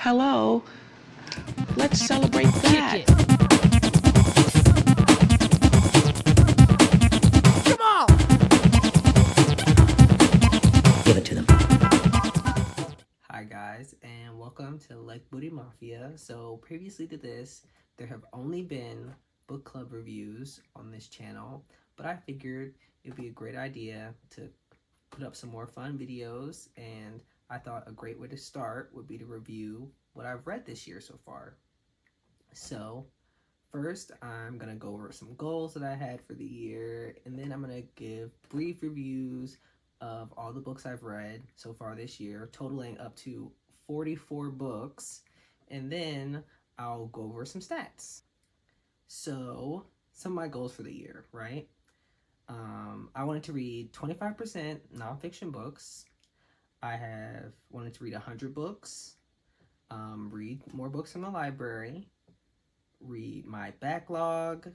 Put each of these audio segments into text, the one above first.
Hello, let's celebrate that. Come on! Give it to them. Hi guys, and welcome to Like Booty Mafia. So previously to this, there have only been book club reviews on this channel, but I figured it would be a great idea to put up some more fun videos, and I thought a great way to start would be to review what I've read this year so far. So first, I'm going to go over some goals that I had for the year, and then I'm going to give brief reviews of all the books I've read so far this year, totaling up to 44 books, and then I'll go over some stats. So, some of my goals for the year, right? I wanted to read 25% nonfiction books. I have wanted to read 100 books, read more books from the library, read my backlog,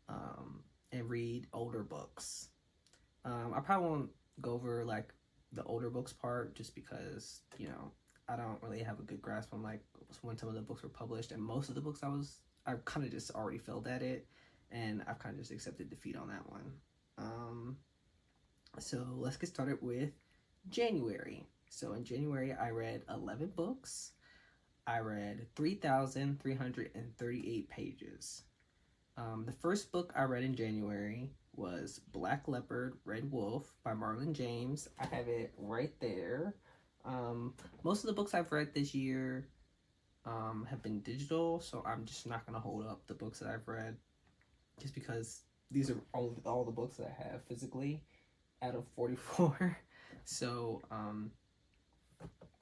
and read older books. I probably won't go over like the older books part just because, I don't really have a good grasp on like when some of the books were published, and most of the books I kind of just already failed at it, and I've kind of just accepted defeat on that one. So let's get started with January. So in January, I read 11 books. I read 3,338 pages. The first book I read in January was Black Leopard, Red Wolf by Marlon James. I have it right there. Most of the books I've read this year have been digital, so I'm just not going to hold up the books that I've read just because these are all the books that I have physically out of 44. So,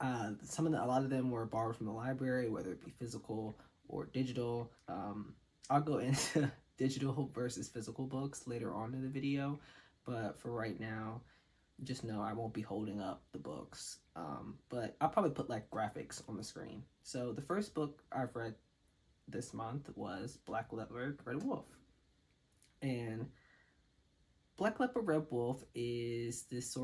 a lot of them were borrowed from the library, whether it be physical or digital. I'll go into digital versus physical books later on in the video, but for right now, just know I won't be holding up the books. But I'll probably put like graphics on the screen. So the first book I've read this month was Black Leopard, Red Wolf. And Black Leopard, Red Wolf is this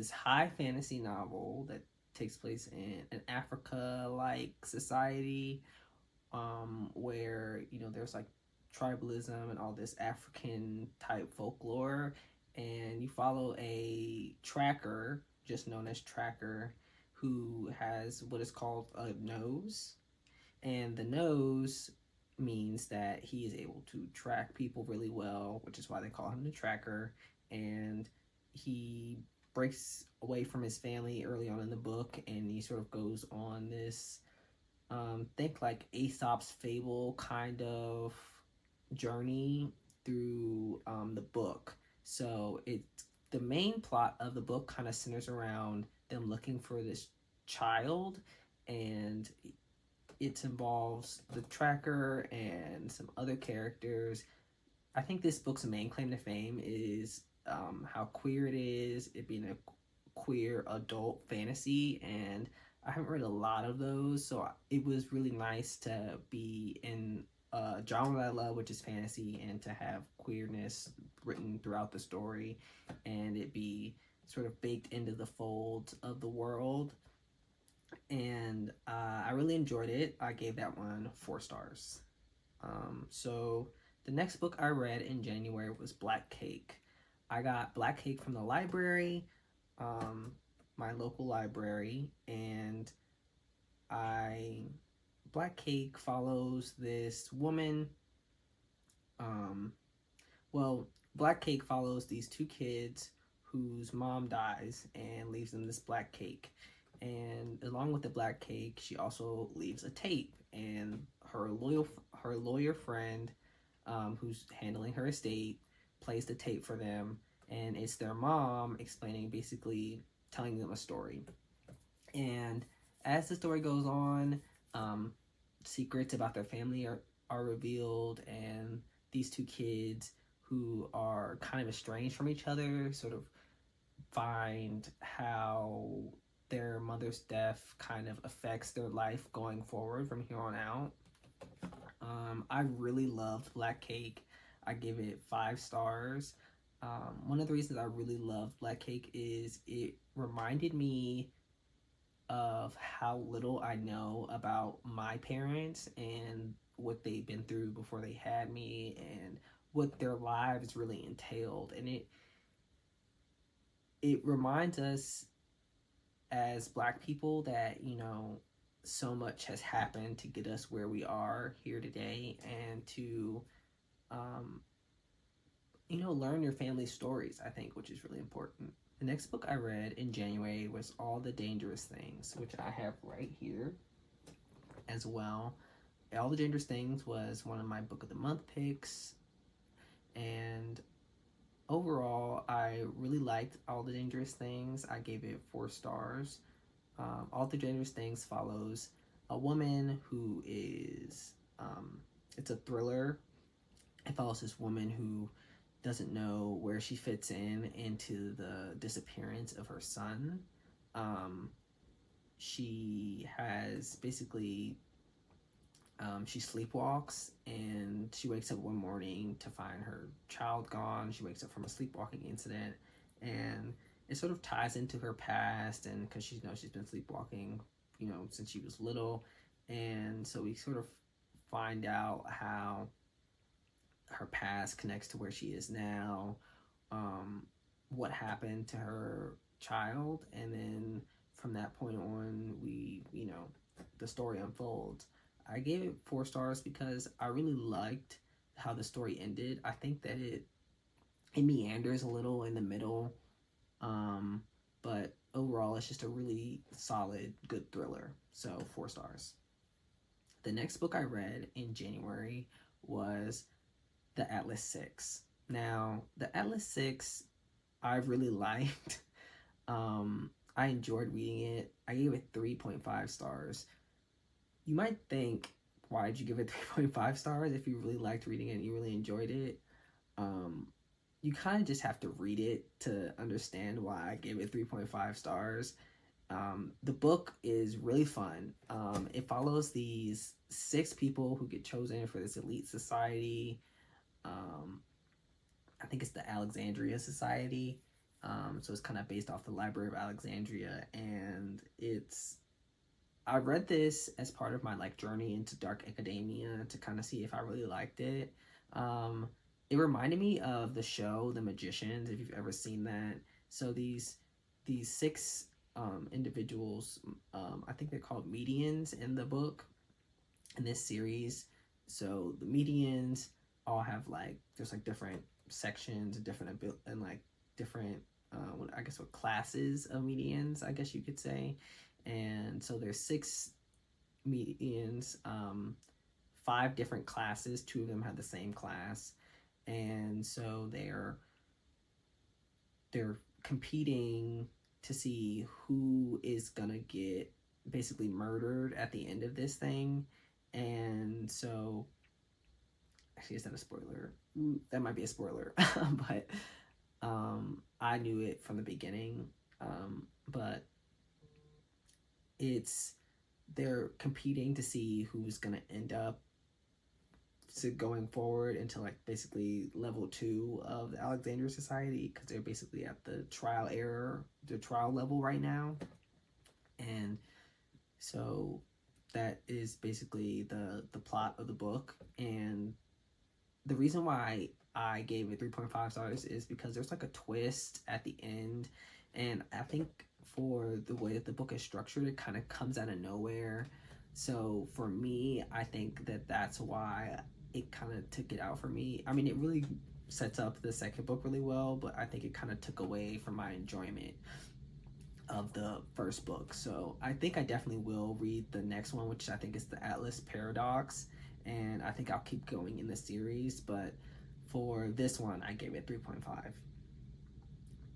high fantasy novel that takes place in an Africa-like society, where there's like tribalism and all this African type folklore, and you follow a tracker, just known as Tracker, who has what is called a nose, and the nose means that he is able to track people really well, which is why they call him the Tracker. And he breaks away from his family early on in the book, and he sort of goes on this think like Aesop's fable kind of journey through the book. So the main plot of the book kind of centers around them looking for this child, and it involves the Tracker and some other characters. I think this book's main claim to fame is how queer it is, it being a queer adult fantasy, and I haven't read a lot of those, so it was really nice to be in a genre that I love, which is fantasy, and to have queerness written throughout the story, and it be sort of baked into the folds of the world. And I really enjoyed it. I gave that one 4 stars. So the next book I read in January was Black Cake. I got Black Cake from the library, my local library, and Black Cake follows this woman. Black Cake follows these 2 kids whose mom dies and leaves them this black cake. And along with the black cake, she also leaves a tape, and her lawyer friend, who's handling her estate, plays the tape for them, and it's their mom basically telling them a story. And as the story goes on, secrets about their family are revealed, and these 2 kids who are kind of estranged from each other sort of find how their mother's death kind of affects their life going forward from here on out. I really loved Black Cake. I give it 5 stars. One of the reasons I really loved Black Cake is it reminded me of how little I know about my parents and what they've been through before they had me and what their lives really entailed. And it reminds us as Black people that, you know, so much has happened to get us where we are here today, and to you know, learn your family's stories, I think, which is really important. The next book I read in January was All the Dangerous Things, which I have right here as well. All the Dangerous Things was one of my book of the month picks, and overall, I really liked All the Dangerous Things. I gave it 4 stars. All the Dangerous Things follows a woman who is, it's a thriller. It follows this woman who doesn't know where she fits into the disappearance of her son. She has basically, she sleepwalks, and she wakes up one morning to find her child gone. She wakes up from a sleepwalking incident, and it sort of ties into her past, and because she knows she's been sleepwalking, you know, since she was little. And so we sort of find out how her past connects to where she is now, what happened to her child, and then from that point on, we, you know, the story unfolds. I gave it 4 stars because I really liked how the story ended. I think that it meanders a little in the middle, but overall, it's just a really solid, good thriller. So 4 stars. The next book I read in January was The Atlas 6. Now, The Atlas 6, I really liked. I enjoyed reading it. I gave it 3.5 stars. You might think, why did you give it 3.5 stars if you really liked reading it and you really enjoyed it? You kind of just have to read it to understand why I gave it 3.5 stars. The book is really fun. It follows these 6 people who get chosen for this elite society. I think it's the Alexandria Society. So it's kind of based off the Library of Alexandria, and I read this as part of my like journey into dark academia to kind of see if I really liked it. It reminded me of the show The Magicians, if you've ever seen that. So these 6 individuals, I think they're called medians in the book, in this series. So the medians all have like, there's like different sections and different and like different I guess what classes of medians, I guess you could say. And so there's 6 medians, 5 different classes. 2 of them have the same class, and so they're competing to see who is gonna get basically murdered at the end of this thing. And so, actually, is that a spoiler? That might be a spoiler. But I knew it from the beginning. But they're competing to see who's gonna end up going forward into like basically level 2 of the Alexandria Society, because they're basically at the trial level right now. And so that is basically the plot of the book. And the reason why I gave it 3.5 stars is because there's like a twist at the end, and I think for the way that the book is structured, it kind of comes out of nowhere. So for me, I think that that's why it kind of took it out for me. I mean, it really sets up the second book really well, but I think it kind of took away from my enjoyment of the first book. So I think I definitely will read the next one, which I think is the Atlas Paradox, and I think I'll keep going in the series, but for this one, I gave it 3.5.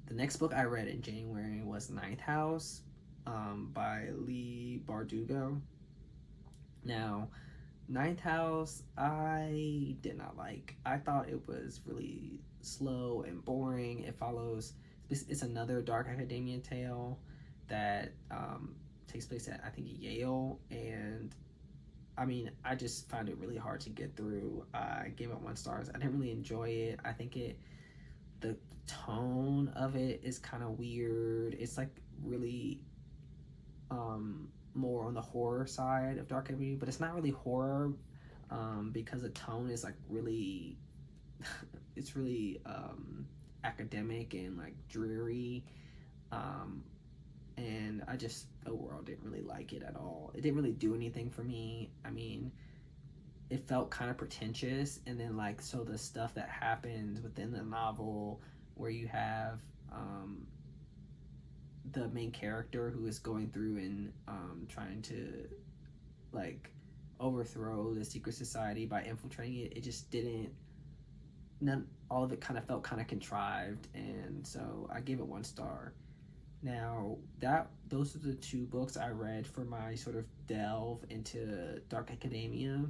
The next book I read in January was Ninth House by Lee Bardugo. Now, Ninth House, I did not like. I thought it was really slow and boring. It's another dark academia tale that takes place at, I think, Yale, and I mean, I just found it really hard to get through. I gave it 1 star. I didn't really enjoy it. I think the tone of it is kind of weird. It's like really more on the horror side of dark academia, but it's not really horror, because the tone is like really it's really academic and like dreary, and I just overall didn't really like it at all. It didn't really do anything for me. I mean, it felt kind of pretentious, and then like, so the stuff that happens within the novel where you have the main character who is going through and trying to like overthrow the secret society by infiltrating it, it just didn't, none, all of it kind of felt kind of contrived, and so I gave it 1 star. Now, those are the 2 books I read for my sort of delve into dark academia,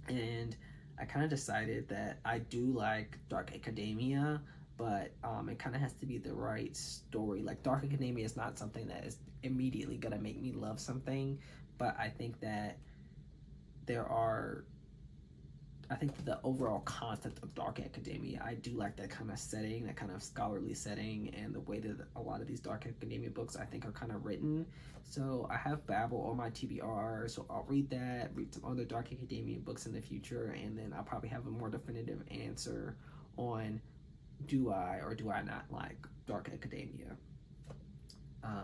and I kind of decided that I do like dark academia, but it kind of has to be the right story. Like, dark academia is not something that is immediately gonna make me love something, but I think that the overall concept of dark academia, I do like that kind of setting, that kind of scholarly setting, and the way that a lot of these dark academia books I think are kind of written. So I have Babel on my TBR, so I'll read some other dark academia books in the future, and then I'll probably have a more definitive answer on do I or do I not like dark academia.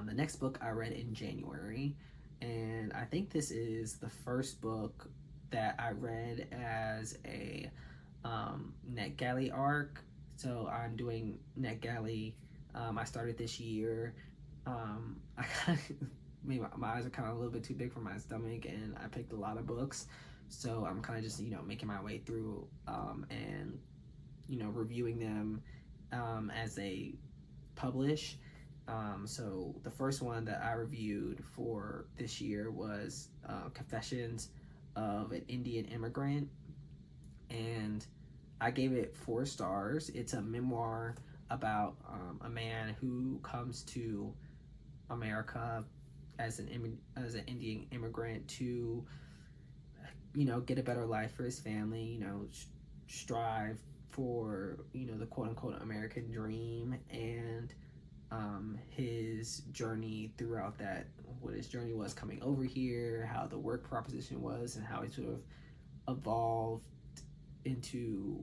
The next book I read in January, and I think this is the first book that I read as a NetGalley arc. So I'm doing NetGalley. I started this year. I kind of, maybe my eyes are kind of a little bit too big for my stomach, and I picked a lot of books. So I'm kind of just, making my way through and, reviewing them as they publish. So the first one that I reviewed for this year was Confessions of an Indian Immigrant, and I gave it 4 stars. It's a memoir about a man who comes to America as an Indian immigrant to get a better life for his family, strive for the quote unquote American dream, and his journey throughout that, what his journey was coming over here, how the work proposition was, and how he sort of evolved into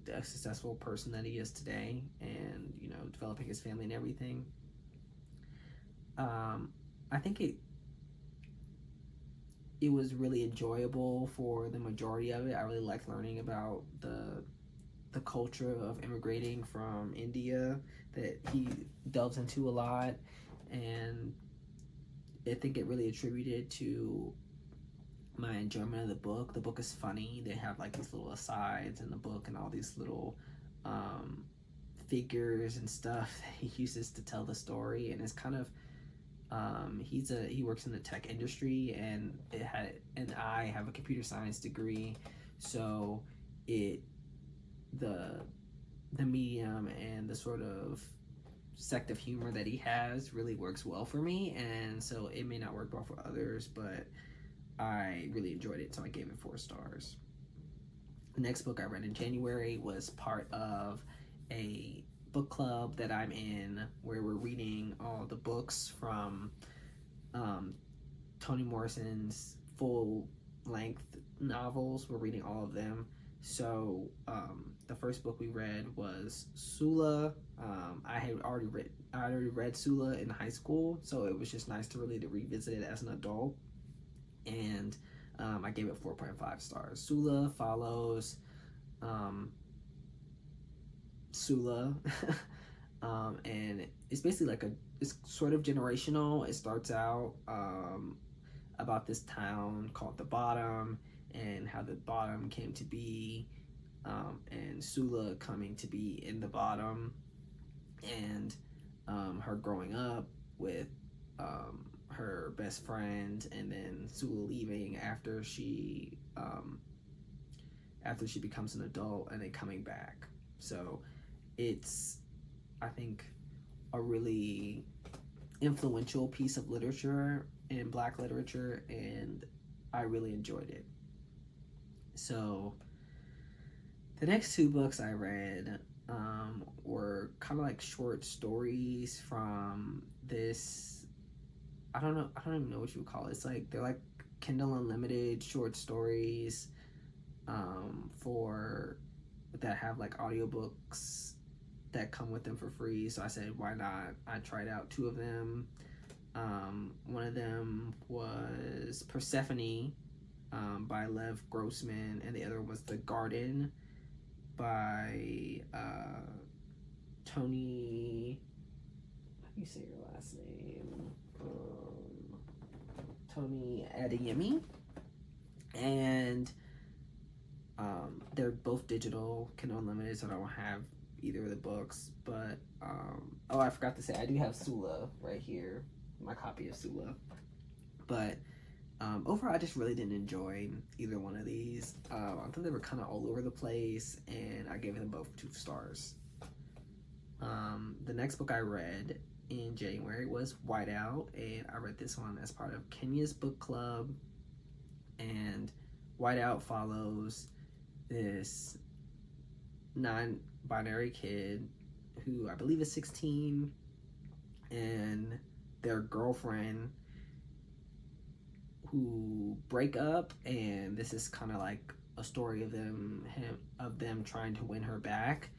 the successful person that he is today, and developing his family and everything. I think it was really enjoyable for the majority of it. I really liked learning about the culture of immigrating from India that he delves into a lot, and I think it really attributed to my enjoyment of the book. The book is funny. They have like these little asides in the book and all these little figures and stuff that he uses to tell the story, and it's kind of he works in the tech industry, and I have a computer science degree, so the medium and the sort of sect of humor that he has really works well for me, and so it may not work well for others, but I really enjoyed it, so I gave it 4 stars. The next book I read in January was part of a book club that I'm in, where we're reading all the books from Toni Morrison's full-length novels. We're reading all of them. So the first book we read was Sula. I had already read Sula in high school, so it was just nice to revisit it as an adult. And I gave it 4.5 stars. Sula follows Sula, and it's basically it's sort of generational. It starts out about this town called the Bottom, and how the Bottom came to be, and Sula coming to be in the Bottom, and her growing up with her best friend, and then Sula leaving after she becomes an adult, and then coming back. So it's, I think, a really influential piece of literature in Black literature, and I really enjoyed it. So the next 2 books I read were kind of like short stories from this I don't know. I don't even know what you would call it. It's like they're like Kindle Unlimited short stories, for that have like audiobooks that come with them for free. So I said, why not? I tried out 2 of them. One of them was Persephone, by Lev Grossman, and the other was The Garden by Tony. How do you say your last name? Tony Adeyemi. And they're both digital, Kindle Unlimited, so I don't have either of the books. But oh, I forgot to say, I do have Sula right here, my copy of Sula. But overall, I just really didn't enjoy either one of these. I thought they were kind of all over the place, and I gave them both 2 stars. The next book I read in January was Whiteout, and I read this one as part of Kenya's book club. And Whiteout follows this non-binary kid who I believe is 16, and their girlfriend who break up, and this is kind of like a story of them trying to win her back.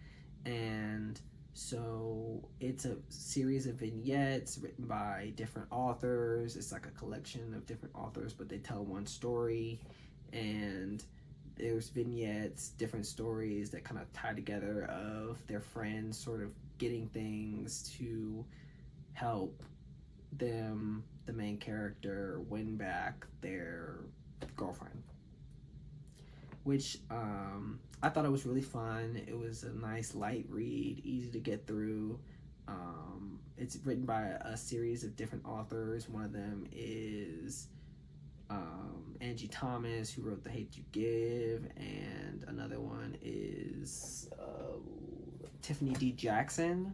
And so it's a series of vignettes written by different authors. It's like a collection of different authors, but they tell one story, and there's vignettes, different stories that kind of tie together of their friends sort of getting things to help them, the main character, win back their girlfriend. Which I thought it was really fun. It was a nice light read, easy to get through. It's written by a series of different authors. One of them is Angie Thomas, who wrote The Hate You Give, and another one is Tiffany D. Jackson,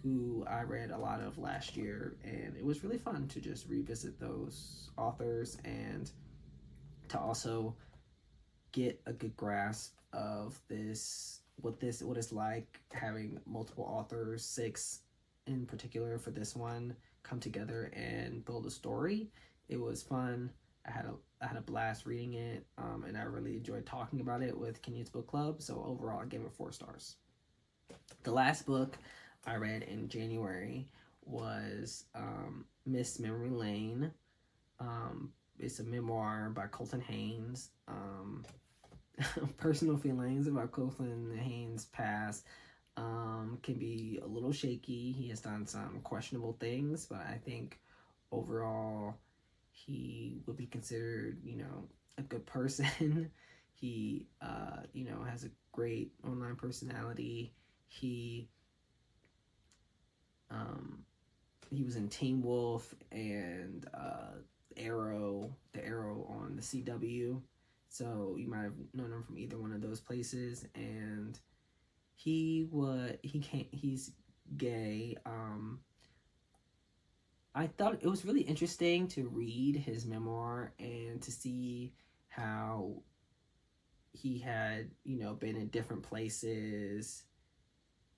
who I read a lot of last year, and it was really fun to just revisit those authors and to also get a good grasp of what it's like having multiple authors, 6 in particular for this one, come together and build a story. It was fun. I had a blast reading it, and I really enjoyed talking about it with Kenya's book club. So overall, I gave it 4 stars. The last book I read in January was Miss Memory Lane. It's a memoir by Colton Haynes. Personal feelings about Colton Haynes' past can be a little shaky. He has done some questionable things, but I think overall he would be considered, a good person. He, has a great online personality. He was in Teen Wolf and the Arrow on the CW. So you might have known him from either one of those places. And he's gay. I thought it was really interesting to read his memoir and to see how he had, been in different places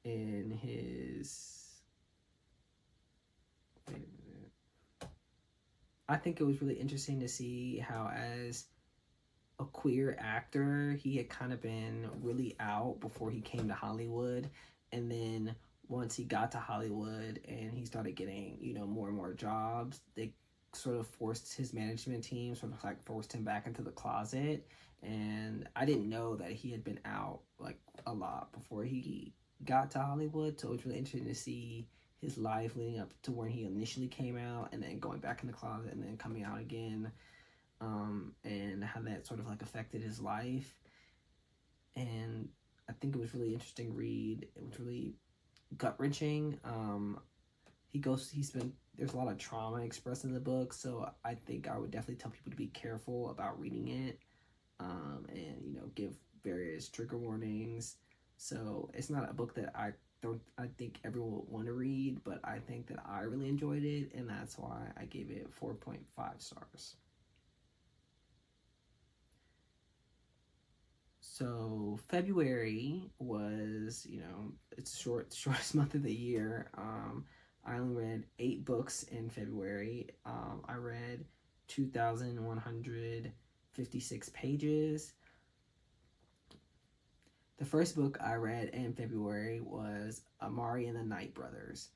in his... I think it was really interesting to see how, as a queer actor, he had kind of been really out before he came to Hollywood, and then once he got to Hollywood and he started getting, more and more jobs, they sort of forced his management team, forced him back into the closet. And I didn't know that he had been out like a lot before he got to Hollywood, so it was really interesting to see his life leading up to when he initially came out, and then going back in the closet and then coming out again, and how that sort of like affected his life. And I think it was really interesting read. It was really gut-wrenching. There's a lot of trauma expressed in the book, so I think I would definitely tell people to be careful about reading it, and give various trigger warnings. So it's not a book that I think everyone would want to read, but I think that I really enjoyed it, and that's why I gave it 4.5 stars. So February was, it's the shortest month of the year. I only read 8 books in February. I read 2,156 pages. The first book I read in February was Amari and the Night Brothers.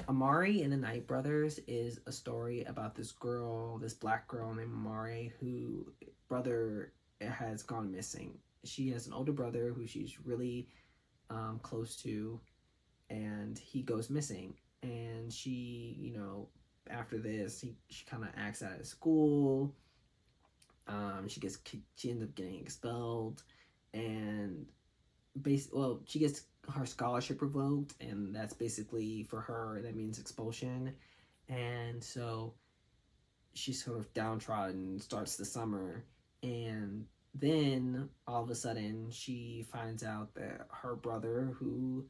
Amari and the Night Brothers is a story about this girl, this black girl named Amari, who brother has gone missing. She has an older brother who she's really close to, and he goes missing. And she, you know, after this, she kind of acts out of school. She ends up getting expelled, and she gets her scholarship revoked, and that's basically, for her, that means expulsion. And so she's sort of downtrodden, starts the summer, and then all of a sudden she finds out that her brother, who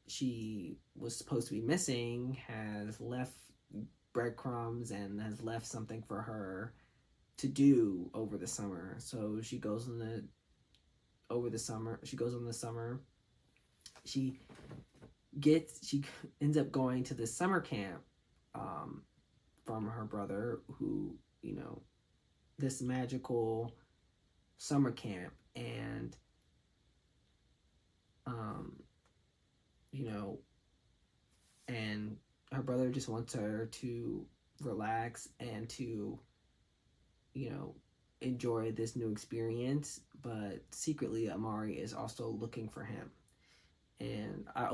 she was supposed to be missing, has left breadcrumbs and has left something for her to do over the summer. So she goes on the summer. She ends up going to this summer camp from her brother, who, you know, this magical summer camp, and you know, and her brother just wants her to relax and to, you know, enjoy this new experience, but secretly Amari is also looking for him. And I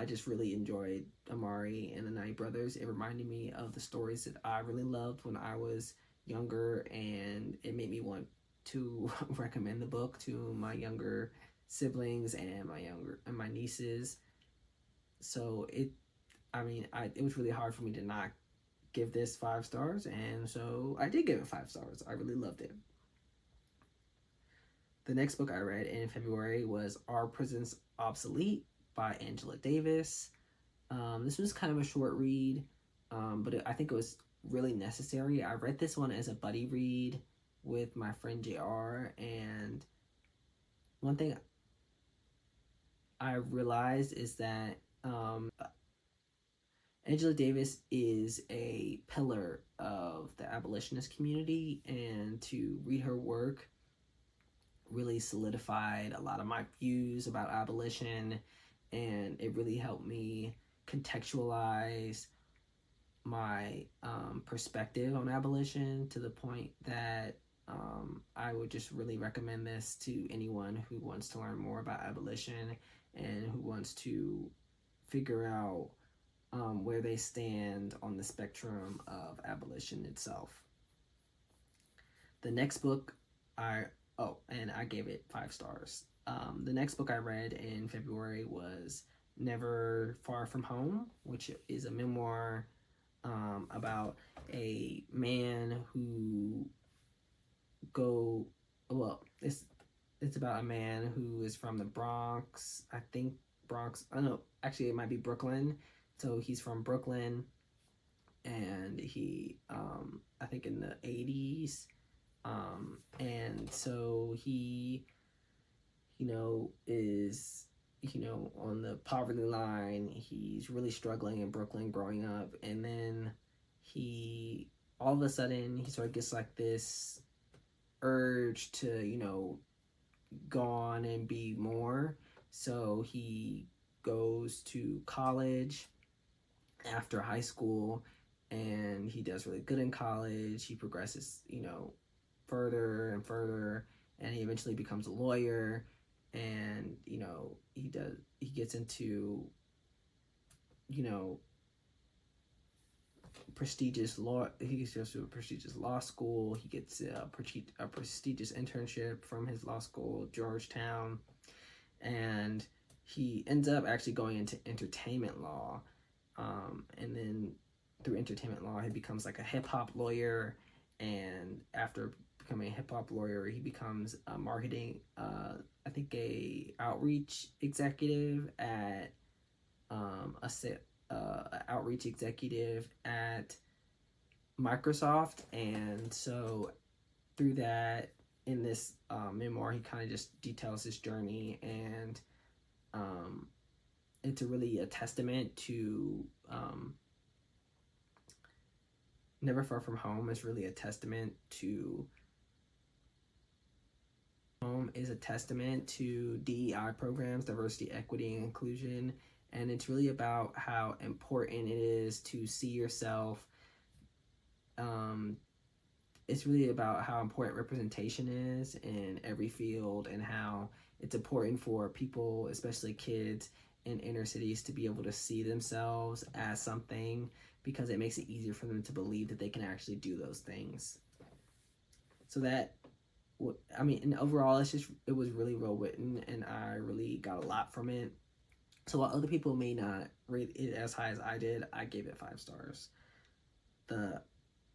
just really enjoyed Amari and the Night Brothers. It reminded me of the stories that I really loved when I was younger, and it made me want to recommend the book to my younger siblings and my nieces. So it was really hard for me to not give this 5 stars, and so I did give it 5 stars. I really loved it. The next book I read in February was Are Prisons Obsolete by Angela Davis. This was kind of a short read, but I think it was really necessary. I read this one as a buddy read with my friend JR, and one thing I realized is that Angela Davis is a pillar of the abolitionist community, and to read her work really solidified a lot of my views about abolition, and it really helped me contextualize my perspective on abolition, to the point that I would just really recommend this to anyone who wants to learn more about abolition and who wants to figure out where they stand on the spectrum of abolition itself. The next book I gave it 5 stars. The next book I read in February was Never Far From Home, which is a memoir about a man who it's about a man who is from the Bronx. I think Bronx. I don't know. Actually, it might be Brooklyn. So he's from Brooklyn, and he, I think in the 80s, and so he, you know, is, you know, on the poverty line. He's really struggling in Brooklyn growing up, and then he, all of a sudden, he sort of gets like this urge to, you know, go on and be more. So he goes to college after high school, and he does really good in college. He progresses, you know, further and further, and he eventually becomes a lawyer. And, you know, he gets into, you know, prestigious law. He goes to a prestigious law school. He gets a prestigious internship from his law school, Georgetown, and he ends up actually going into entertainment law. And then through entertainment law, he becomes like a hip hop lawyer. And after becoming a hip hop lawyer, he becomes a marketing, I think a outreach executive at outreach executive at Microsoft. And so through that, in this memoir, he kind of just details his journey, and it's really a testament to Never Far From Home is really a testament to DEI programs, diversity, equity, and inclusion. And it's really about how important it is to see yourself. It's really about how important representation is in every field, and how it's important for people, especially kids in inner cities, to be able to see themselves as something, because it makes it easier for them to believe that they can actually do those things. So that, I mean, and overall, it was really well written, and I really got a lot from it. So while other people may not rate it as high as I did, I gave it 5 stars. The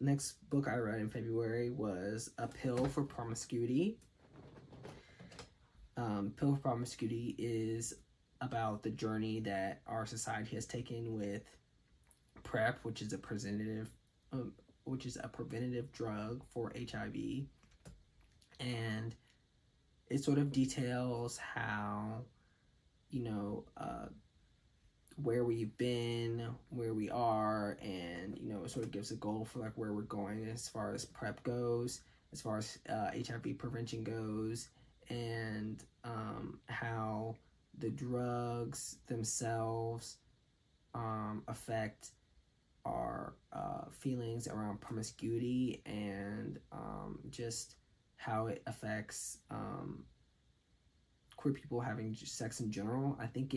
next book I read in February was A Pill for Promiscuity. Pill for Promiscuity is about the journey that our society has taken with PrEP, which is a preventative drug for HIV, and it sort of details how, where we've been, where we are, and it sort of gives a goal for like where we're going as far as PrEP goes, as far as HIV prevention goes, and how the drugs themselves affect our feelings around promiscuity, and just how it affects queer people having sex in general. I think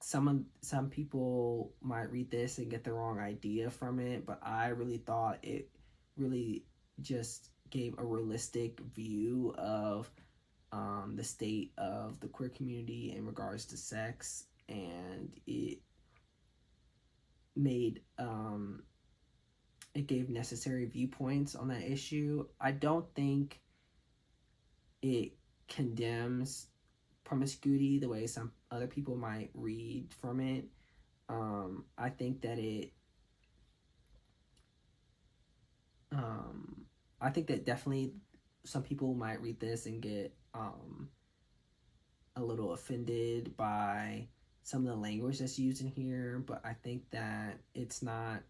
some people might read this and get the wrong idea from it, but I really thought it really just gave a realistic view of the state of the queer community in regards to sex, and it made it gave necessary viewpoints on that issue. I don't think it condemns promiscuity the way some other people might read from it. I think that I think that definitely some people might read this and get a little offended by some of the language that's used in here, but I think that it's not.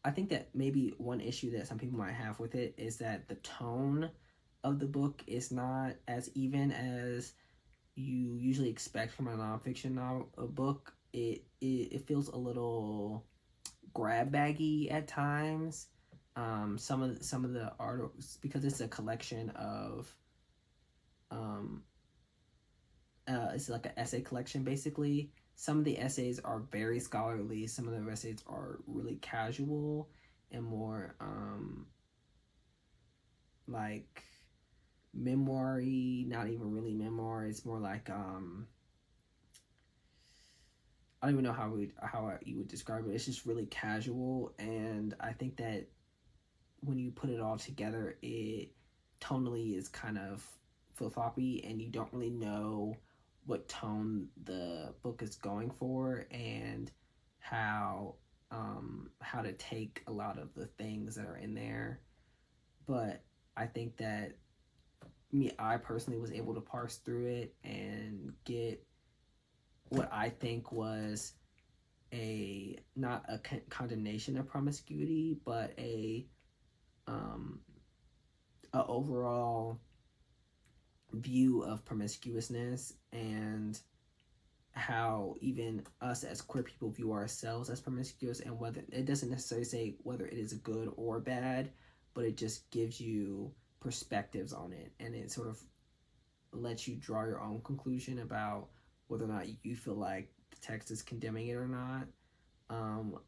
I think that maybe one issue that some people might have with it is that the tone of the book is not as even as you usually expect from a nonfiction book. It feels a little grab baggy at times. Some of the articles, because it's a collection of it's like an essay collection basically. Some of the essays are very scholarly. Some of the essays are really casual and more like memoir-y, not even really memoir. It's more like I don't even know how you would describe it. It's just really casual, and I think that when you put it all together, it tonally is kind of flip-floppy, and you don't really know what tone the book is going for, and how to take a lot of the things that are in there. But I think that I personally was able to parse through it and get what I think was not a condemnation of promiscuity, but a overall view of promiscuousness, and how even us as queer people view ourselves as promiscuous, and whether it doesn't necessarily say whether it is a good or bad, but it just gives you perspectives on it, and it sort of lets you draw your own conclusion about whether or not you feel like the text is condemning it or not.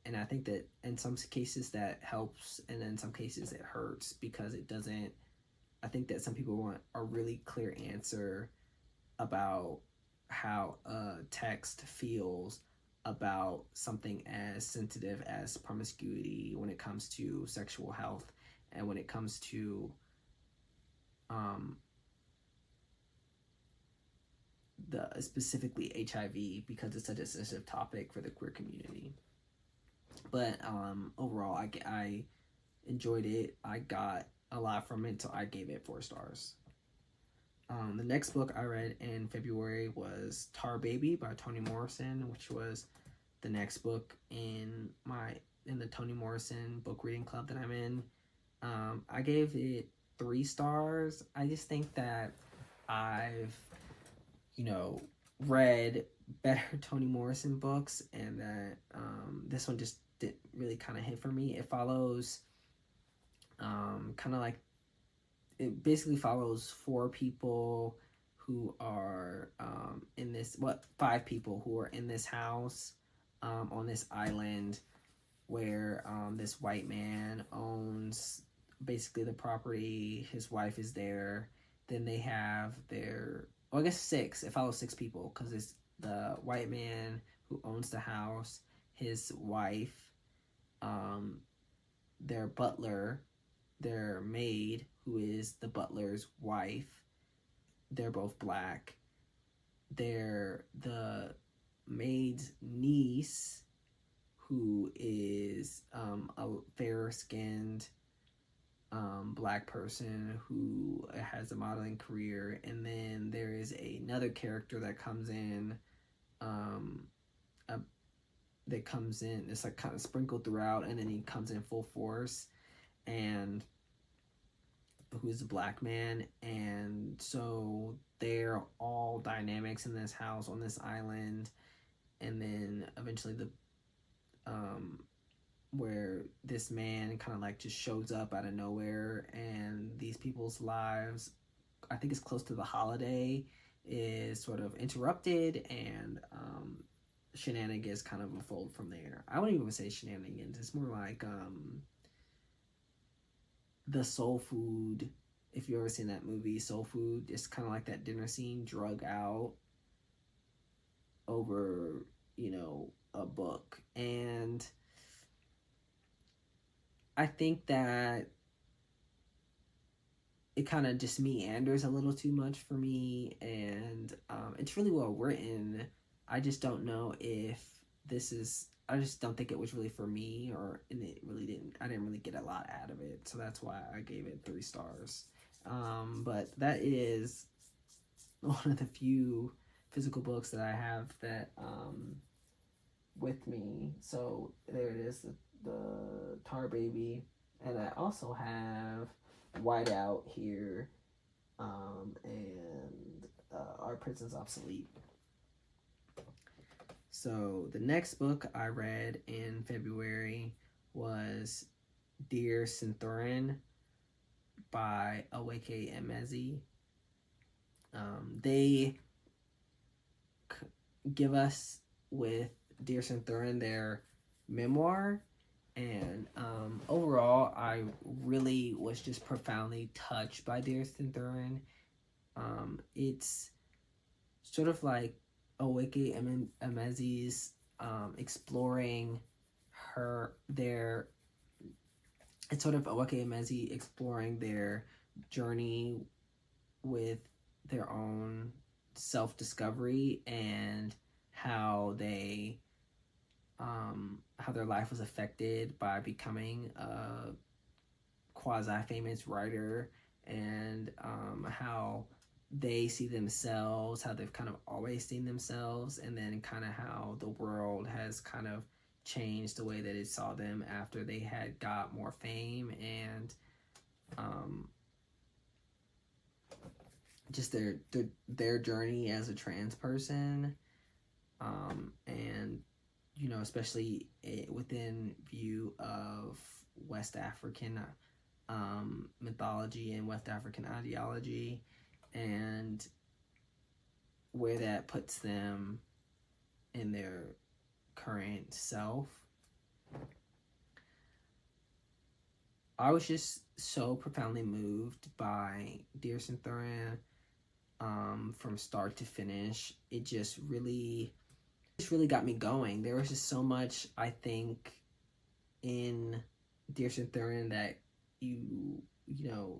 And I think that in some cases that helps, and in some cases it hurts, because it doesn't. I think that some people want a really clear answer about how a text feels about something as sensitive as promiscuity when it comes to sexual health, and when it comes to specifically HIV, because it's such a sensitive topic for the queer community. But overall, I enjoyed it. I got a lot from it, so I gave it 4 stars. The next book I read in February was Tar Baby by Toni Morrison, which was the next book in the Toni Morrison book reading club that I'm in. I gave it 3 stars. I just think that I've, read better Toni Morrison books, and that this one just didn't really kind of hit for me. It follows kind of like, it basically follows 4 people who are in this, 5 people who are in this house on this island where this white man owns basically the property. His wife is there. Then they have their, I guess 6. It follows 6 people because it's the white man who owns the house, his wife, their butler, their maid, who is the butler's wife. They're both black. The maid's niece, who is a fair-skinned black person who has a modeling career. And then there is another character that comes in, it's like kind of sprinkled throughout, and then he comes in full force, and who is a black man. And so they're all dynamics in this house on this island. And then eventually where this man kind of like just shows up out of nowhere, and these people's lives, I think it's close to the holiday, is sort of interrupted, and shenanigans kind of unfold from there. I wouldn't even say shenanigans. It's more like the soul food. If you've ever seen that movie, Soul Food, it's kind of like that dinner scene drug out over, a book. And I think that it kind of just meanders a little too much for me, and it's really well written. I just don't know if I just don't think it was really for me, and I didn't really get a lot out of it, so that's why I gave it 3 stars. But that is one of the few physical books that I have that with me. So there it is, the Tar Baby, and I also have Whiteout here, and our Prisons Obsolete. So the next book I read in February was Dear Centurion by Aweke Emezi. They give us with Dear Centurion their memoir, and overall I really was just profoundly touched by Dear Centurion. It's sort of like Aweke Emezi's exploring it's sort of Aweke Emezi exploring their journey with their own self-discovery, and how their life was affected by becoming a quasi-famous writer, and how they see themselves, how they've kind of always seen themselves, and then kind of how the world has kind of changed the way that it saw them after they had got more fame, and just their journey as a trans person, and especially within view of West African mythology and West African ideology, and where that puts them in their current self. I was just so profoundly moved by Dear Centurion from start to finish. It just really got me going. There was just so much, I think, in Dear Centurion that you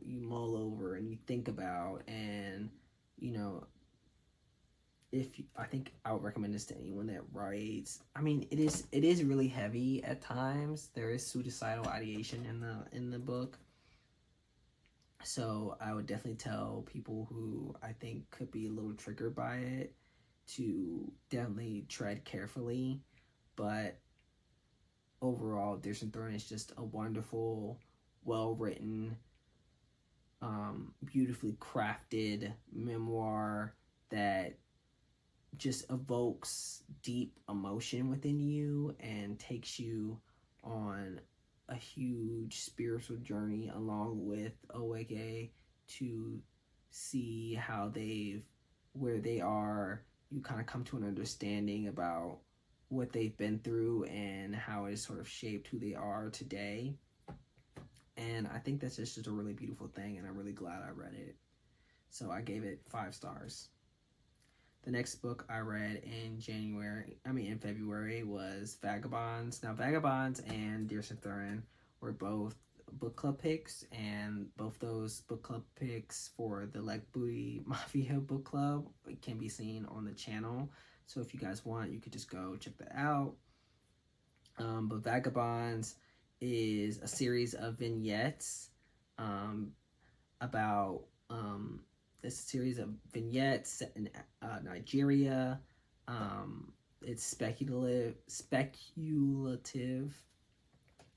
mull over and you think about, and I think I would recommend this to anyone that writes. I mean, it is really heavy at times. There is suicidal ideation in the book, So I would definitely tell people who I think could be a little triggered by it to definitely tread carefully. But overall, Dear Throne is just a wonderful, well-written, beautifully crafted memoir that just evokes deep emotion within you and takes you on a huge spiritual journey along with Owege to see how where they are. You kind of come to an understanding about what they've been through and how it sort of shaped who they are today. And I think that's just a really beautiful thing, and I'm really glad I read it. So I gave it 5 stars. The next book I read in February was Vagabonds. Now, Vagabonds and Dear Throne were both book club picks, and both those book club picks for the Leg Booty Mafia book club can be seen on the channel. So if you guys want, you could just go check that out. But Vagabonds is a series of vignettes about this series of vignettes set in Nigeria. It's speculative.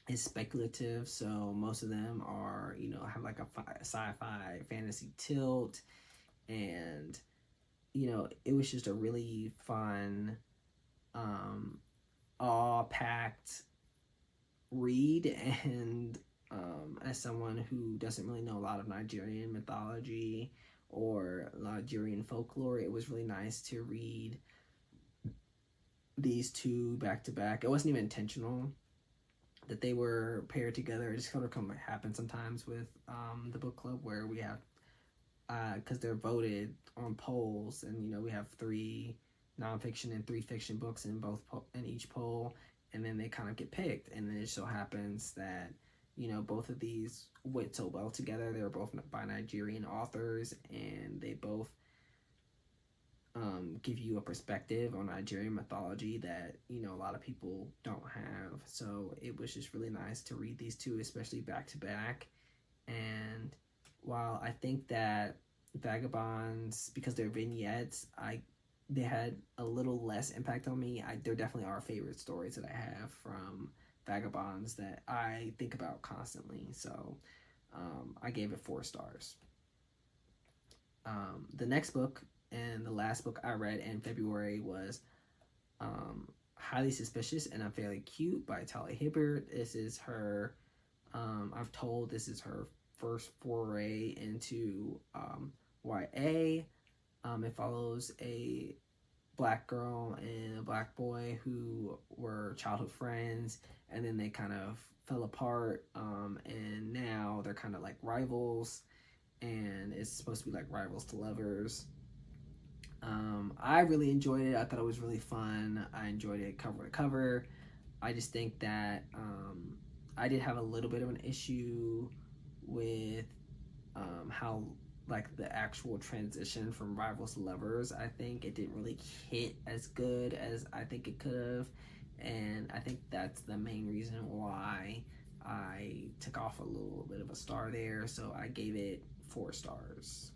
It's speculative, so most of them are, have like a sci-fi fantasy tilt, and it was just a really fun, awe-packed read. And as someone who doesn't really know a lot of Nigerian mythology or Nigerian folklore, it was really nice to read these two back to back. It wasn't even intentional that they were paired together. It just kind of happen sometimes with the book club, where we have, because they're voted on polls, and we have 3 nonfiction and 3 fiction books in each poll, and then they kind of get picked. And then it so happens that both of these went so well together. They were both by Nigerian authors, and they both give you a perspective on Nigerian mythology that a lot of people don't have. So it was just really nice to read these two, especially back to back. And while I think that Vagabonds, because they're vignettes, they had a little less impact on me. There definitely are favorite stories that I have from Vagabonds that I think about constantly. So I gave it 4 stars. The next book and the last book I read in February was Highly Suspicious and Unfairly Cute by Talia Hibbert. This is her, I've told this is her first foray into YA. It follows a black girl and a black boy who were childhood friends, and then they kind of fell apart, and now they're kind of like rivals, and it's supposed to be like rivals to lovers. I really enjoyed it. I thought it was really fun. I enjoyed it cover to cover. I just think that I did have a little bit of an issue with how like the actual transition from rivals to lovers. I think it didn't really hit as good as I think it could have, and I think that's the main reason why I took off a little bit of a star there. So I gave it 4 stars.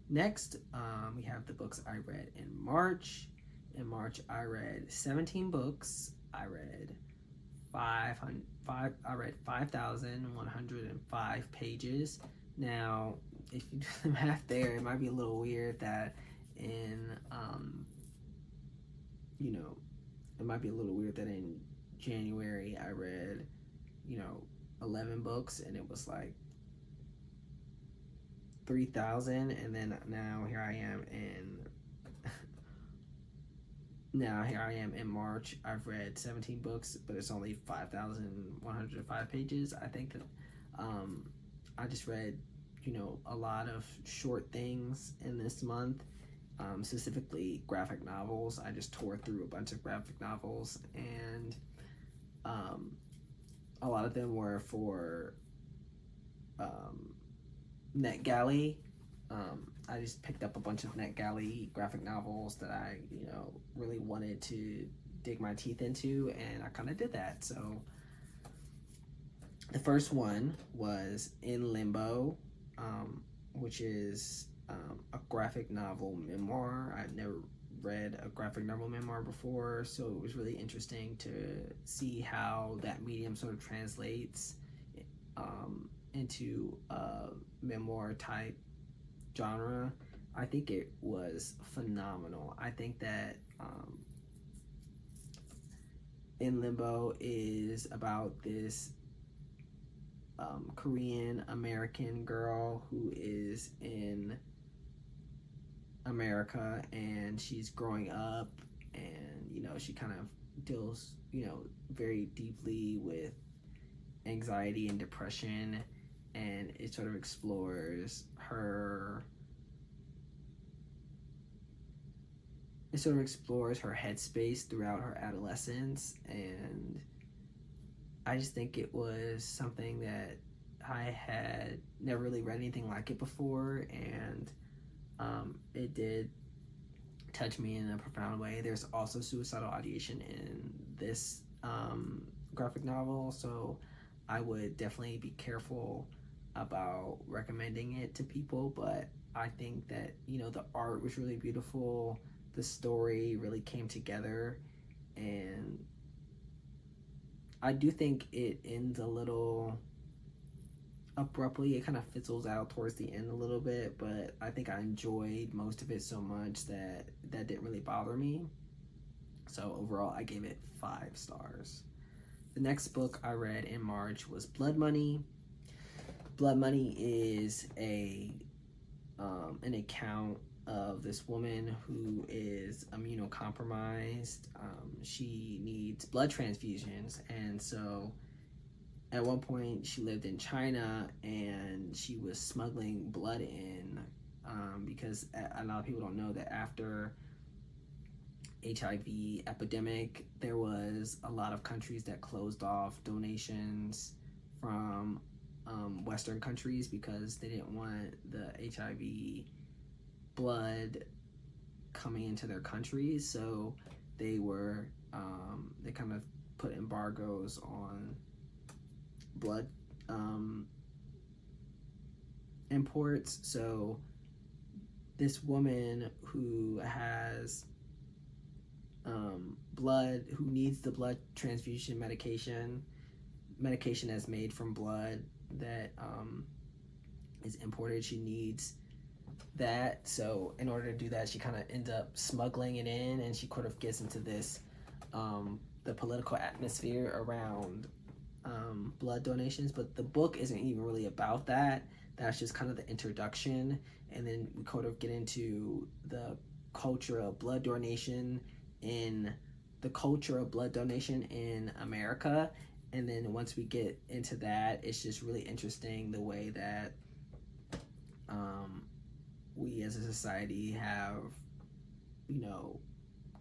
Next, we have the books I read in March. In March, I read 17 books. I read 5,105 pages. Now, if you do the math there, it might be a little weird that in January I read 11 books, and it was like 3,000, and then now here I am in March. I've read 17 books, but it's only 5,105 pages. I think that I just read a lot of short things in this month, specifically graphic novels. I just tore through a bunch of graphic novels, and a lot of them were for NetGalley. I just picked up a bunch of NetGalley graphic novels that I, really wanted to dig my teeth into, and I kind of did that. So The first one was In Limbo, which is a graphic novel memoir. I've never read a graphic novel memoir before, so it was really interesting to see how that medium sort of translates into a memoir type genre. I think it was phenomenal. I think that In Limbo is about this Korean American girl who is in America, and she's growing up, and she kind of deals very deeply with anxiety and depression, and it sort of explores her headspace throughout her adolescence. And I just think it was something that I had never really read anything like it before, and it did touch me in a profound way. There's also suicidal ideation in this graphic novel, so I would definitely be careful about recommending it to people, but I think that the art was really beautiful, the story really came together, and I do think it ends a little abruptly. It kind of fizzles out towards the end a little bit, but I think I enjoyed most of it so much that didn't really bother me. So overall, I gave it 5 stars. The next book I read in March was Blood Money. Blood Money is an account of this woman who is immunocompromised. She needs blood transfusions, and so at one point she lived in China and she was smuggling blood in, because a lot of people don't know that after HIV epidemic, there was a lot of countries that closed off donations from Western countries because they didn't want the HIV blood coming into their countries. So they were they kind of put embargoes on blood imports. So this woman who has who needs the blood transfusion medication that's made from blood that is imported, she needs that. So in order to do that, she kind of ends up smuggling it in, and she kind of gets into this the political atmosphere around blood donations. But the book isn't even really about that. That's just kind of the introduction, and then we kind of get into the culture of blood donation in America. And then once we get into that, it's just really interesting the way that we as a society have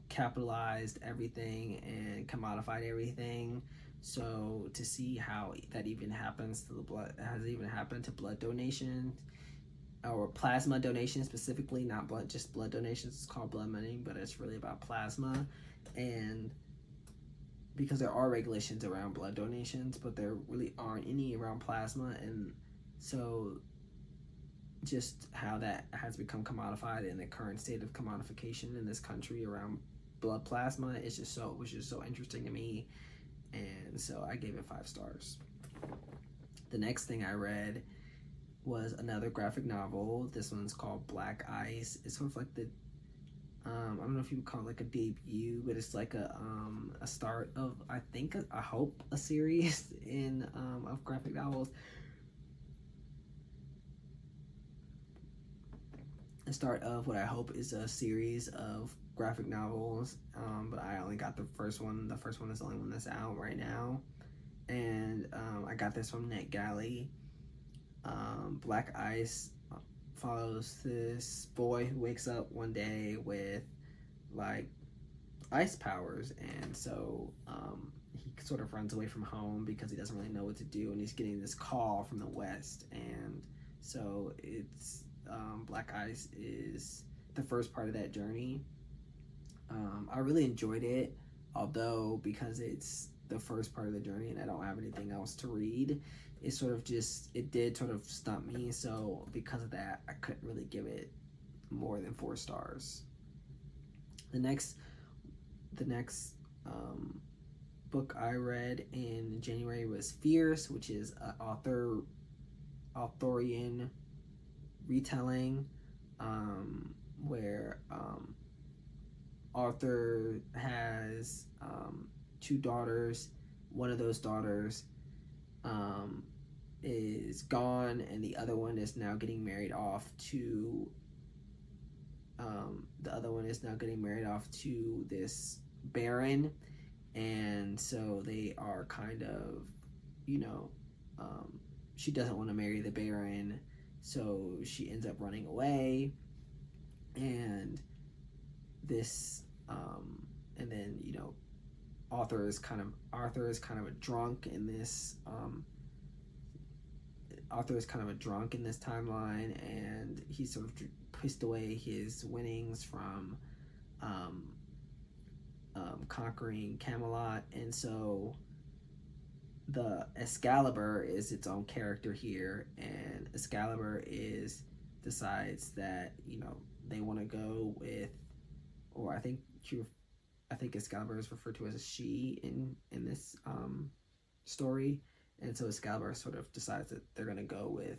capitalized everything and commodified everything. So to see how that even happens to the blood, has even happened to blood donation or plasma donation specifically, not blood, just blood donations. It's called Blood Money, but it's really about plasma. And because there are regulations around blood donations, but there really aren't any around plasma. And so just how that has become commodified in the current state of commodification in this country around blood plasma is just was just so interesting to me. And so I gave it 5 stars. The next thing I read was another graphic novel. This one's called Black Ice. It's sort of like the I don't know if you would call it like a debut, but it's like a start of, I think, I hope, a series in of graphic novels. The start of what I hope is a series of graphic novels, but I only got the first one. The first one is the only one that's out right now, and I got this from NetGalley. Black Ice follows this boy who wakes up one day with like ice powers, and so he sort of runs away from home because he doesn't really know what to do, and he's getting this call from the West. And so it's Black Ice is the first part of that journey. I really enjoyed it, although because it's the first part of the journey and I don't have anything else to read, it did sort of stump me. So because of that, I couldn't really give it more than 4 stars. The next book I read in January was Fierce, which is an Arthurian retelling, where Arthur has 2 daughters. One of those daughters is gone, and the other one is now getting married off to this baron, and so they are kind of, she doesn't want to marry the baron, so she ends up running away, and this and then Arthur is kind of a drunk in this timeline, and he sort of pissed away his winnings from conquering Camelot, and so the Excalibur is its own character here, and Excalibur decides that they want to go with, or I think Excalibur is referred to as a she in this story, and so Excalibur sort of decides that they're going to go with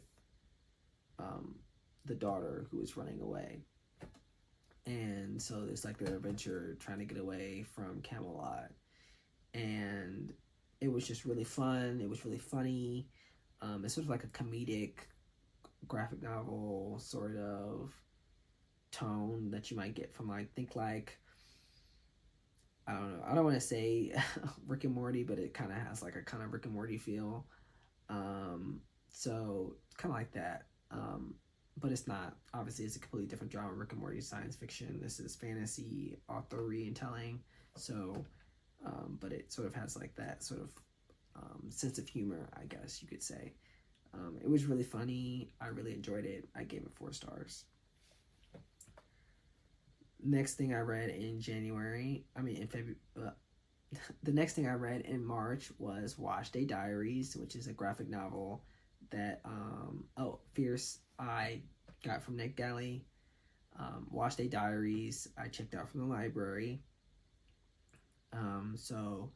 the daughter who is running away, and so it's like their adventure trying to get away from Camelot, and it was just really fun. It was really funny. It's sort of like a comedic graphic novel sort of tone that you might get from I don't know. I don't want to say Rick and Morty, but it kind of has like a kind of Rick and Morty feel. So it's kind of like that. But it's not. Obviously, it's a completely different genre. Rick and Morty is science fiction. This is fantasy, Arthurian telling. So, but it sort of has like that sort of sense of humor, I guess you could say. It was really funny. I really enjoyed it. I gave it 4 stars. Next thing I read in February, the next thing I read in March was Wash Day Diaries, which is a graphic novel that, Fierce, I got from Nick Galley. Wash Day Diaries, I checked out from the library. So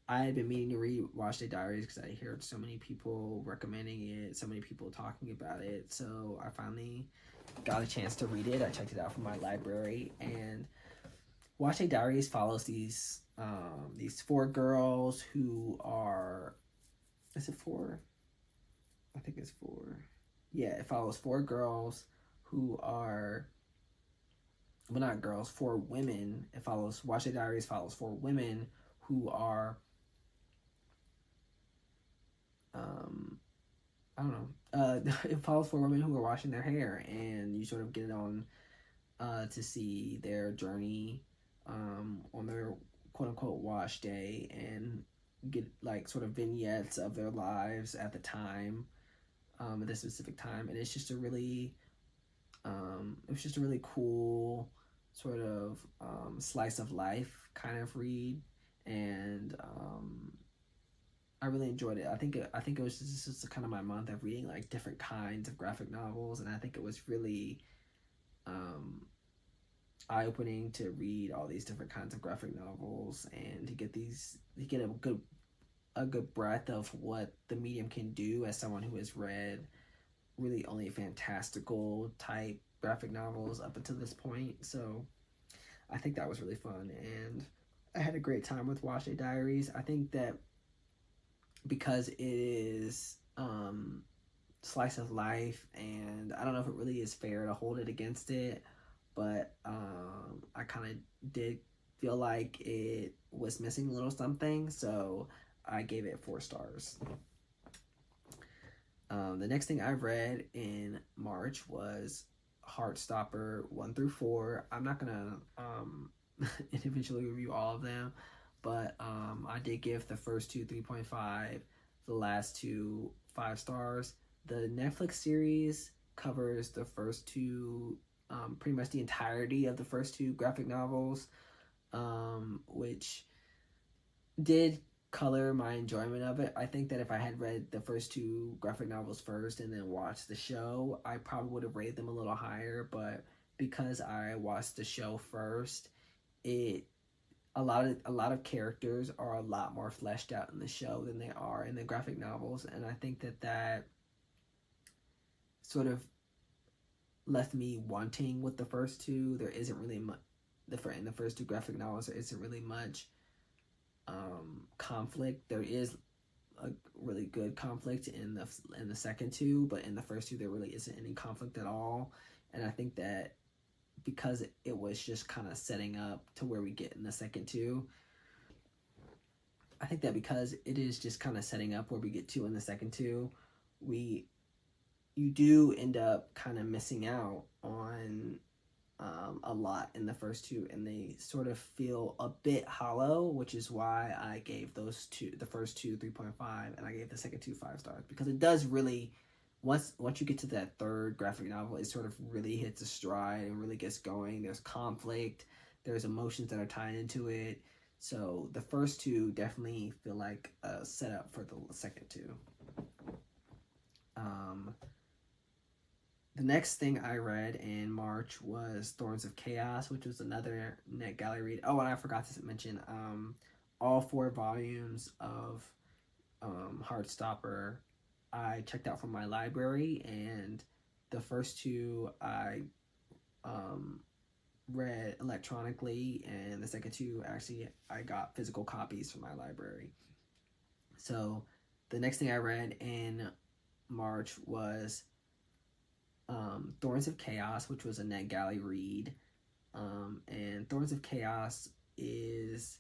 I had been meaning to read Wash Day Diaries because I heard so many people recommending it, so many people talking about it. So I finally got a chance to read it. I checked it out from my library, and Wash Day Diaries follows these 4 girls who are, is it 4? I think it's 4. Yeah, it follows 4 girls who are, well, not girls, 4 women. Wash Day Diaries follows 4 women who are, I don't know. It follows 4 women who are washing their hair, and you sort of get on to see their journey on their quote unquote wash day, and get like sort of vignettes of their lives at the time, at this specific time, and it's just a really, cool sort of slice of life kind of read, and I really enjoyed it. I think it was just kind of my month of reading like different kinds of graphic novels, and I think it was really eye-opening to read all these different kinds of graphic novels, and to get a good breadth of what the medium can do as someone who has read really only fantastical type graphic novels up until this point. So I think that was really fun, and I had a great time with Wash Day Diaries. I think that because it is slice of life, and I don't know if it really is fair to hold it against it, but I kind of did feel like it was missing a little something, so I gave it 4 stars. The next thing I read in March was Heartstopper 1 through 4. I'm not gonna individually review all of them, but I did give the first 2 3.5, the last 2 5 stars. The Netflix series covers the first 2, pretty much the entirety of the first 2 graphic novels, which did color my enjoyment of it. I think that if I had read the first two graphic novels first and then watched the show, I probably would have rated them a little higher, but because I watched the show first, it a lot of characters are a lot more fleshed out in the show than they are in the graphic novels, and I think that that sort of left me wanting with the first two. There isn't really much in the first two graphic novels. There isn't really much conflict. There is a really good conflict in the second two, but in the first two there really isn't any conflict at all. And I think that because it was just kind of setting up to where we get in the second two, I think that because it is just kind of setting up where we get to in the second two, you do end up kind of missing out on a lot in the first two, and they sort of feel a bit hollow, which is why I gave the first two 3.5, and I gave the second two 5 stars, because it does really, once you get to that third graphic novel, it sort of really hits a stride and really gets going. There's conflict, there's emotions that are tied into it. So the first two definitely feel like a setup for the second two. The next thing I read in March was Thorns of Chaos, which was another NetGalley read. Oh, and I forgot to mention all 4 volumes of Heartstopper I checked out from my library, and the first two I read electronically, and the second two actually I got physical copies from my library. So the next thing I read in March was Thorns of Chaos, which was a NetGalley read. And Thorns of Chaos is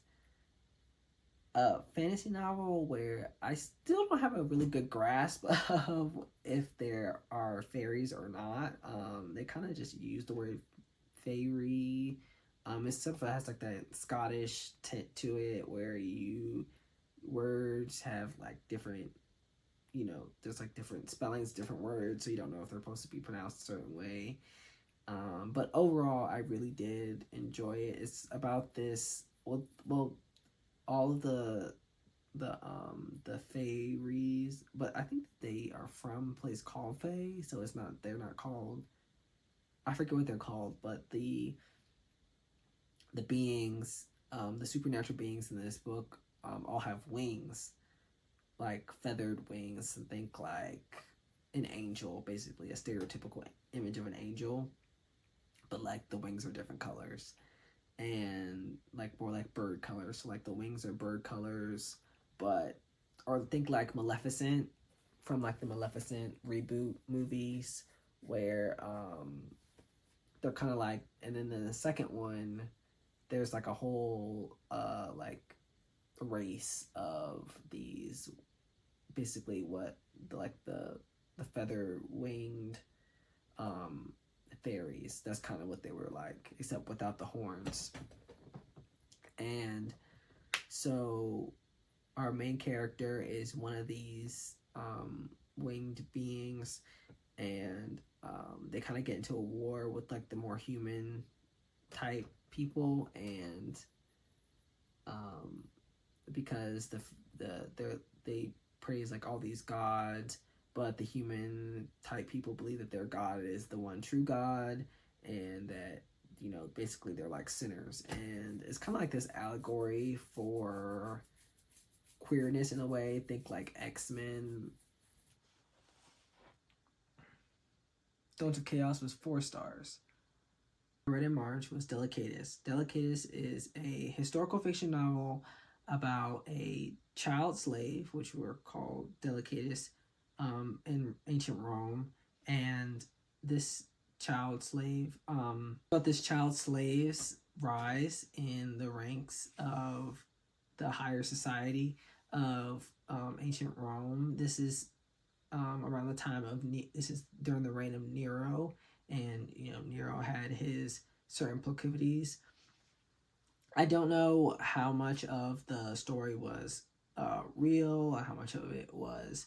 a fantasy novel where I still don't have a really good grasp of if there are fairies or not. They kind of just use the word fairy. It's stuff that has like that Scottish tint to it, where words have like different, there's like different spellings, different words, so you don't know if they're supposed to be pronounced a certain way. But overall, I really did enjoy it. It's about this, well, all of the fairies, but I think they are from a place called Fae, so they're not called, I forget what they're called, but the beings, the supernatural beings in this book, all have wings, like feathered wings. Think like an angel, basically a stereotypical image of an angel, but like the wings are different colors and like more like bird colors. So like the wings are bird colors, but or think like Maleficent, from like the Maleficent reboot movies, where they're kind of like, and then in the second one there's like a whole like race of these, basically what the feather winged fairies. That's kind of what they were like, except without the horns. And so our main character is one of these winged beings, and they kind of get into a war with like the more human type people, and because they praise like all these gods, but the human type people believe that their god is the one true god, and that basically they're like sinners. And it's kind of like this allegory for queerness in a way. Think like X-Men. Thorns of Chaos was 4 stars. Read in March was Delicatus. Delicatus is a historical fiction novel about a child slave, which were called Delicatus, in ancient Rome, and this child slave, about this child slave's rise in the ranks of the higher society of ancient Rome. This is around the time of this is during the reign of Nero, and Nero had his certain proclivities. I don't know how much of the story was real, or how much of it was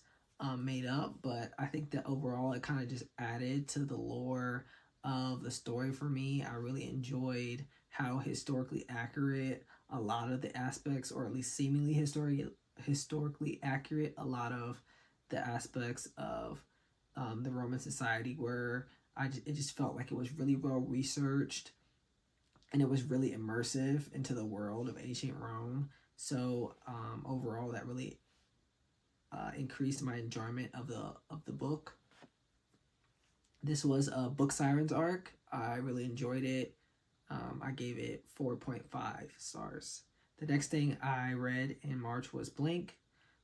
made up, but I think that overall it kind of just added to the lore of the story for me. I really enjoyed how historically accurate a lot of the aspects, or at least seemingly historically accurate. A lot of the aspects of the Roman society were, it just felt like it was really well researched, and it was really immersive into the world of ancient Rome. So overall, that really increased my enjoyment of the book. This was a Book Sirens arc. I really enjoyed it. I gave it 4.5 stars. The next thing I read in March was Blink.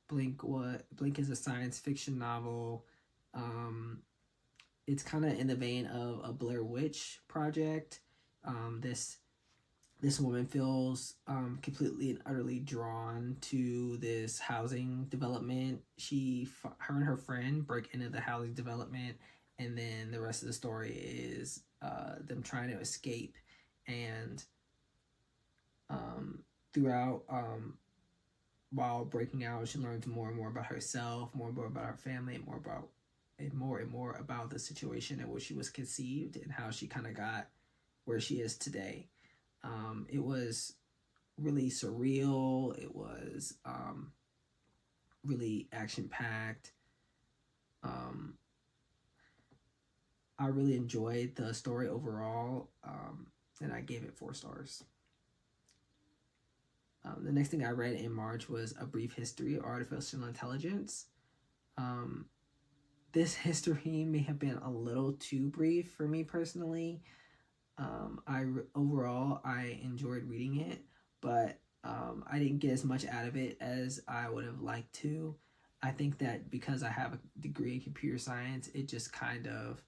Blink is a science fiction novel. It's kind of in the vein of a Blair Witch Project. This woman feels completely and utterly drawn to this housing development. Her and her friend break into the housing development, and then the rest of the story is them trying to escape. And throughout, while breaking out, she learns more and more about herself, more and more about her family, and more and more about the situation in which she was conceived and how she kind of got where she is today. It was really surreal. It was really action-packed. I really enjoyed the story overall, and I gave it 4 stars. The next thing I read in March was A Brief History of Artificial Intelligence. This history may have been a little too brief for me personally. Overall, I enjoyed reading it, but I didn't get as much out of it as I would have liked to. I think that because I have a degree in computer science, it just kind of,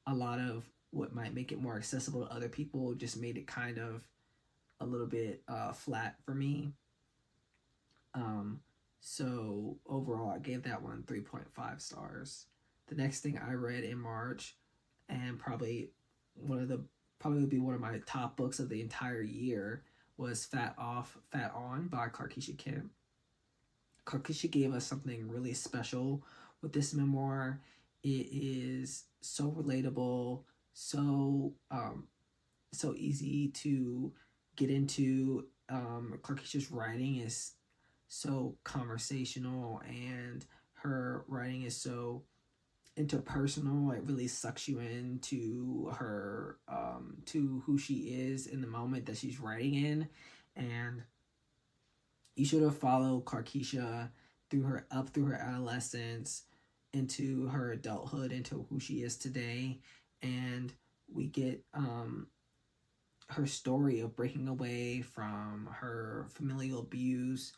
a lot of what might make it more accessible to other people just made it kind of a little bit flat for me. So overall, I gave that one 3.5 stars. The next thing I read in March, and probably would be one of my top books of the entire year, was Fat Off, Fat On by Karkisha Kim. Karkisha gave us something really special with this memoir. It is so relatable, so easy to get into. Karkisha's writing is so conversational, and her writing is so interpersonal. It really sucks you into her, to who she is in the moment that she's writing in. And you should have followed Karkisha through her adolescence, into her adulthood, into who she is today. And we get her story of breaking away from her familial abuse,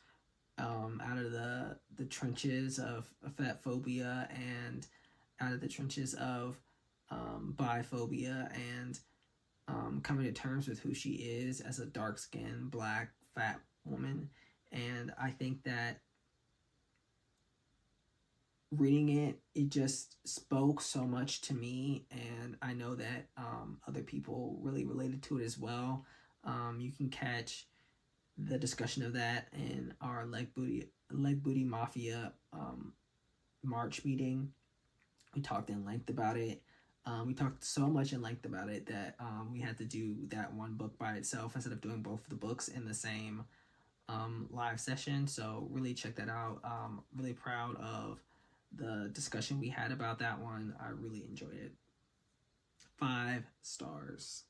out of the trenches of fat phobia, and out of the trenches of biphobia, and coming to terms with who she is as a dark-skinned, black, fat woman. And I think that reading it just spoke so much to me, and I know that other people really related to it as well. You can catch the discussion of that in our Leg Booty Mafia March meeting. We talked in length about it. We talked so much in length about it that we had to do that one book by itself instead of doing both of the books in the same live session. So really check that out. Really proud of the discussion we had about that one. I really enjoyed it. 5 stars.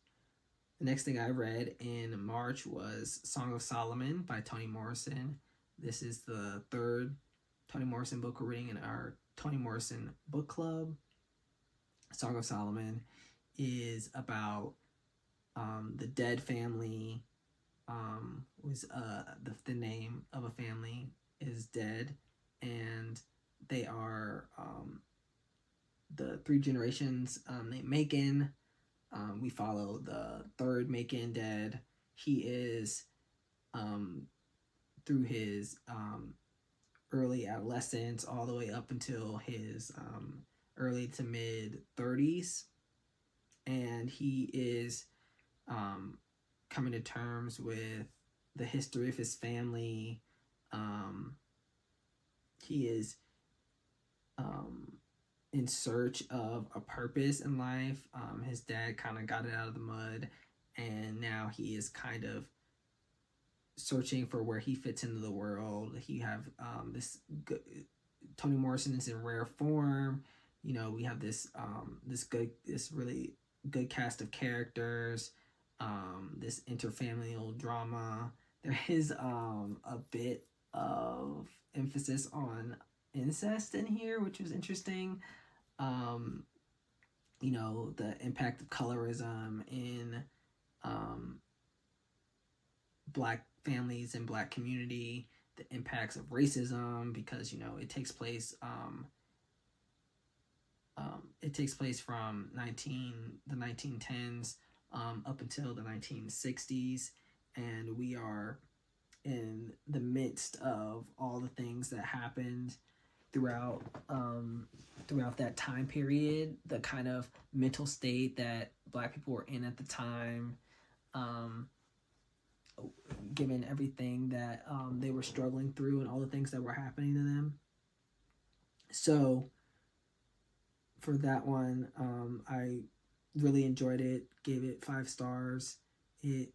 The next thing I read in March was Song of Solomon by Toni Morrison. This is the 3rd Toni Morrison book we're reading in our Toni Morrison book club. Song of Solomon is about the dead family. Was the name of a family is Dead, and they are the 3 generations named Macon. We follow the 3rd Macon, Dead. He is through his early adolescence all the way up until his early to mid 30s, and he is coming to terms with the history of his family. He is in search of a purpose in life. His dad kind of got it out of the mud, and now he is kind of searching for where he fits into the world. He have Toni Morrison is in rare form. You know, we have this really good cast of characters. This interfamilial drama. There is a bit of emphasis on incest in here, which was interesting. You know, the impact of colorism in Black families and Black community, the impacts of racism, because, you know, it takes place from the 1910s up until the 1960s, and we are in the midst of all the things that happened throughout that time period, the kind of mental state that Black people were in at the time, given everything that they were struggling through and all the things that were happening to them. So for that one, I really enjoyed it, gave it 5 stars. It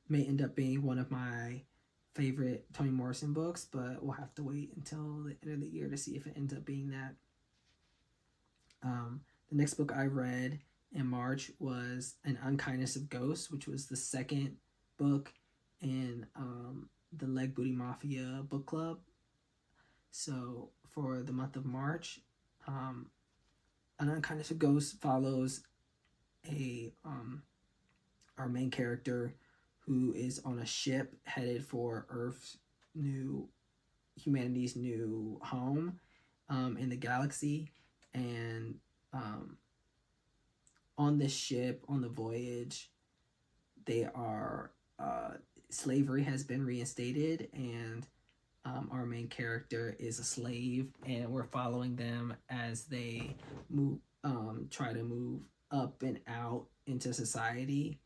may end up being one of my favorite Toni Morrison books, but we'll have to wait until the end of the year to see if it ends up being that. The next book I read in March was An Unkindness of Ghosts, which was the second book in the Leg Booty Mafia book club. So for the month of March, An Unkindness of Ghosts follows our main character who is on a ship headed for humanity's new home in the galaxy, and on this ship, on the voyage, they are slavery has been reinstated, and our main character is a slave, and we're following them as they try to move up and out into society,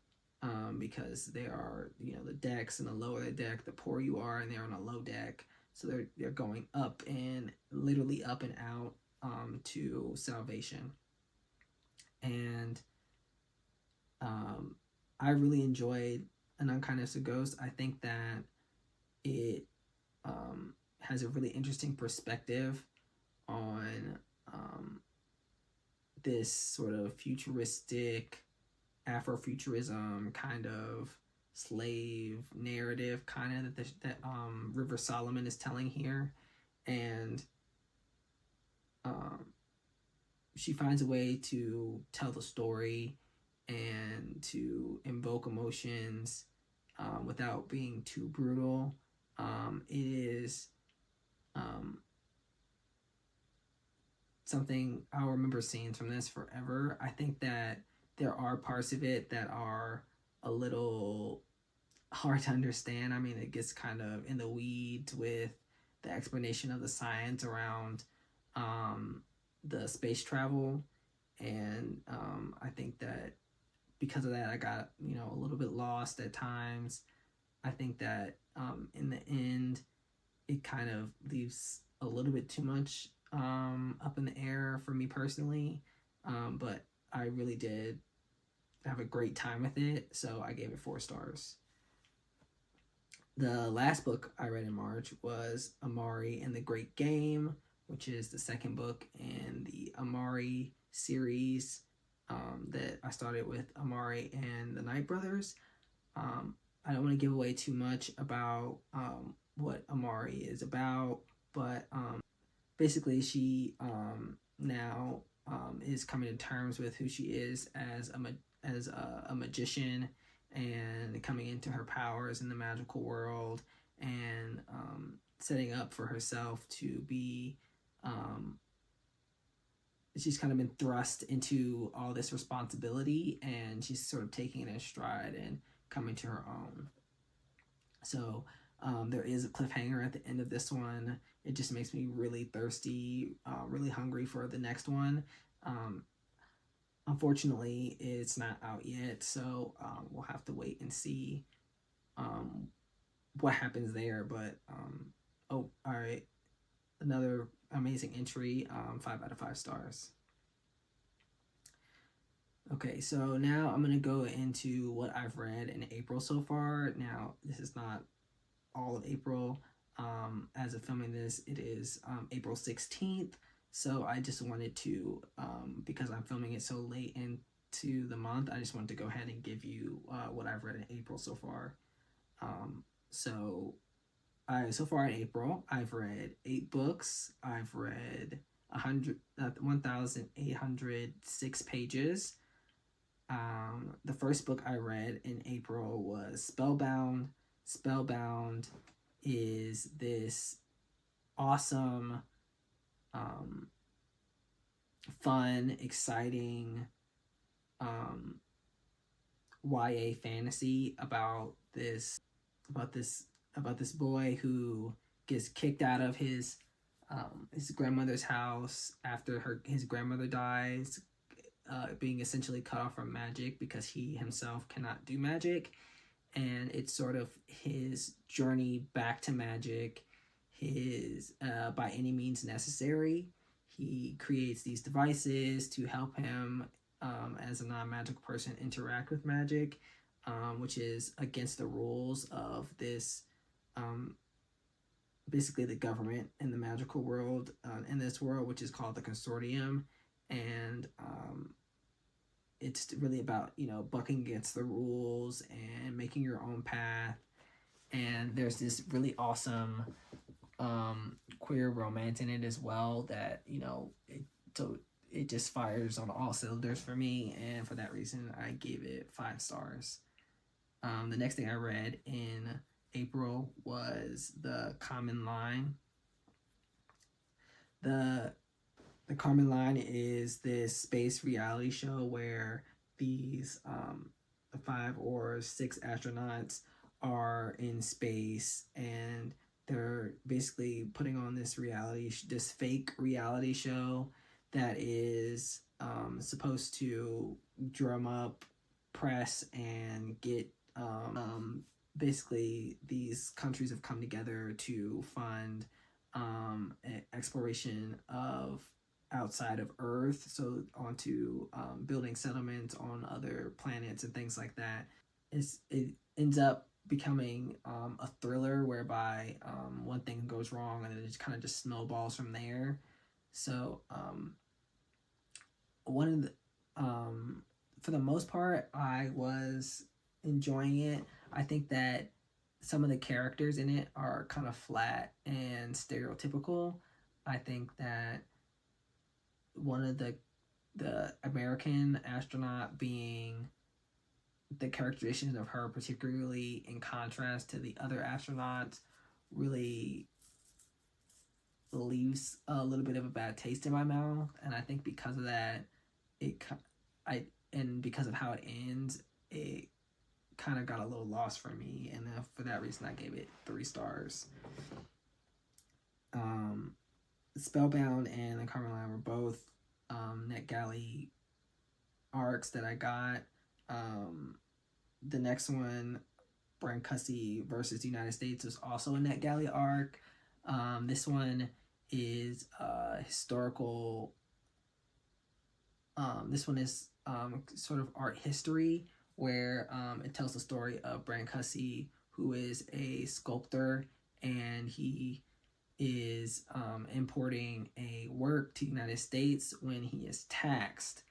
because they are, you know, the decks, and the lower the deck, the poorer you are, and they're on a low deck, so they're going up and literally up and out to salvation. And I really enjoyed An Unkindness of Ghosts. I think that it has a really interesting perspective on this sort of futuristic Afrofuturism kind of slave narrative kind of that River Solomon is telling here. And she finds a way to tell the story and to invoke emotions without being too brutal. It is something I'll remember seeing from this forever. I think that there are parts of it that are a little hard to understand. I mean, it gets kind of in the weeds with the explanation of the science around the space travel, and I think that because of that, I got, you know, a little bit lost at times. I think that in the end, it kind of leaves a little bit too much up in the air for me personally, but I really did have a great time with it, so I gave it 4 stars. The last book I read in March was Amari and the Great Game, which is the second book in the Amari series that I started with Amari and the Knight Brothers. I don't want to give away too much about what Amari is about, but basically she now is coming to terms with who she is as a magician, and coming into her powers in the magical world, and setting up for herself to be she's kind of been thrust into all this responsibility, and she's sort of taking it in stride and coming to her own. So there is a cliffhanger at the end of this one. It just makes me really thirsty, really hungry for the next one. Unfortunately, it's not out yet, so we'll have to wait and see what happens there. But all right, another amazing entry, 5 out of 5 stars. Okay, so now I'm going to go into what I've read in April so far. Now, this is not all of April. As of filming this, it is April 16th. So I just wanted to, because I'm filming it so late into the month, I just wanted to go ahead and give you what I've read in April so far. So far in April, I've read 8 books. I've read 1,806 pages. The first book I read in April was Spellbound. Spellbound is this awesome, fun, exciting YA fantasy about this boy who gets kicked out of his grandmother's house after his grandmother dies, being essentially cut off from magic because he himself cannot do magic. And it's sort of his journey back to magic, his by any means necessary. He creates these devices to help him as a non-magical person interact with magic, which is against the rules of this basically the government in the magical world, in this world, which is called the Consortium. And it's really about, bucking against the rules and making your own path. And there's this really awesome queer romance in it as well that, it just fires on all cylinders for me. And for that reason, I gave it 5 stars. The next thing I read in April was The Common Line. The Common Line is this space reality show where these 5 or 6 astronauts are in space, and they're basically putting on this fake reality show that is supposed to drum up press and get basically these countries have come together to fund exploration of outside of Earth, so onto building settlements on other planets and things like that. It ends up becoming a thriller whereby one thing goes wrong and then it kind of just snowballs from there. So for the most part, I was enjoying it. I think that some of the characters in it are kind of flat and stereotypical. I think that one of the American astronaut being the characterizations of her, particularly in contrast to the other astronauts, really leaves a little bit of a bad taste in my mouth. And I think because of that, and because of how it ends, it kind of got a little lost for me, and for that reason I gave it 3 stars. Spellbound and The Common Line were both NetGalley arcs that I got. The next one, Brancusi versus the United States, was also a NetGalley arc. This one is historical. This one is sort of art history, where it tells the story of Brancusi, who is a sculptor, and he is importing a work to the United States when he is taxed.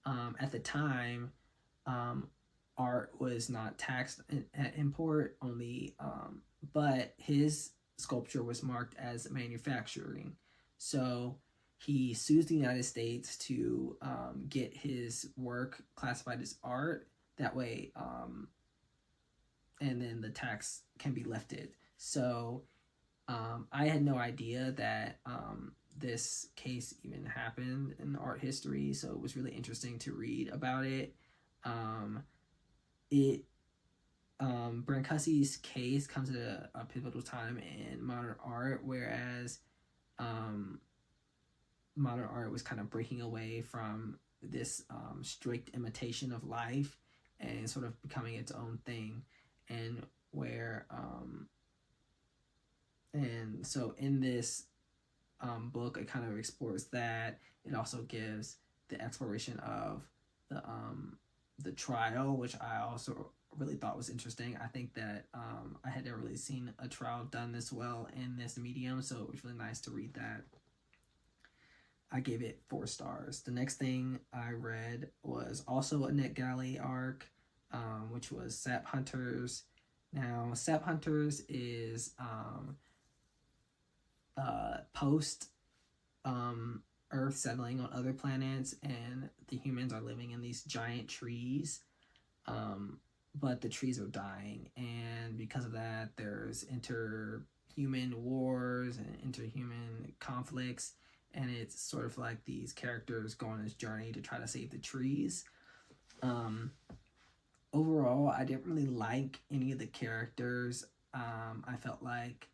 At the time, art was not taxed at import only, but his sculpture was marked as manufacturing. So he sues the United States to get his work classified as art. That way, and then the tax can be lifted. So I had no idea that this case even happened in art history, so it was really interesting to read about it. Brancusi's case comes at a pivotal time in modern art, whereas modern art was kind of breaking away from this strict imitation of life and sort of becoming its own thing, and where and so in this book, it kind of explores that. It also gives the exploration of the trial, which I also really thought was interesting. I think that I had never really seen a trial done this well in this medium, so it was really nice to read that. I gave it 4 stars. The next thing I read was also a NetGalley arc, which was Sap Hunters. Now, Sap Hunters is post Earth settling on other planets, and the humans are living in these giant trees. But the trees are dying, and because of that, there's interhuman wars and interhuman conflicts, and it's sort of like these characters go on this journey to try to save the trees. Overall, I didn't really like any of the characters. I felt like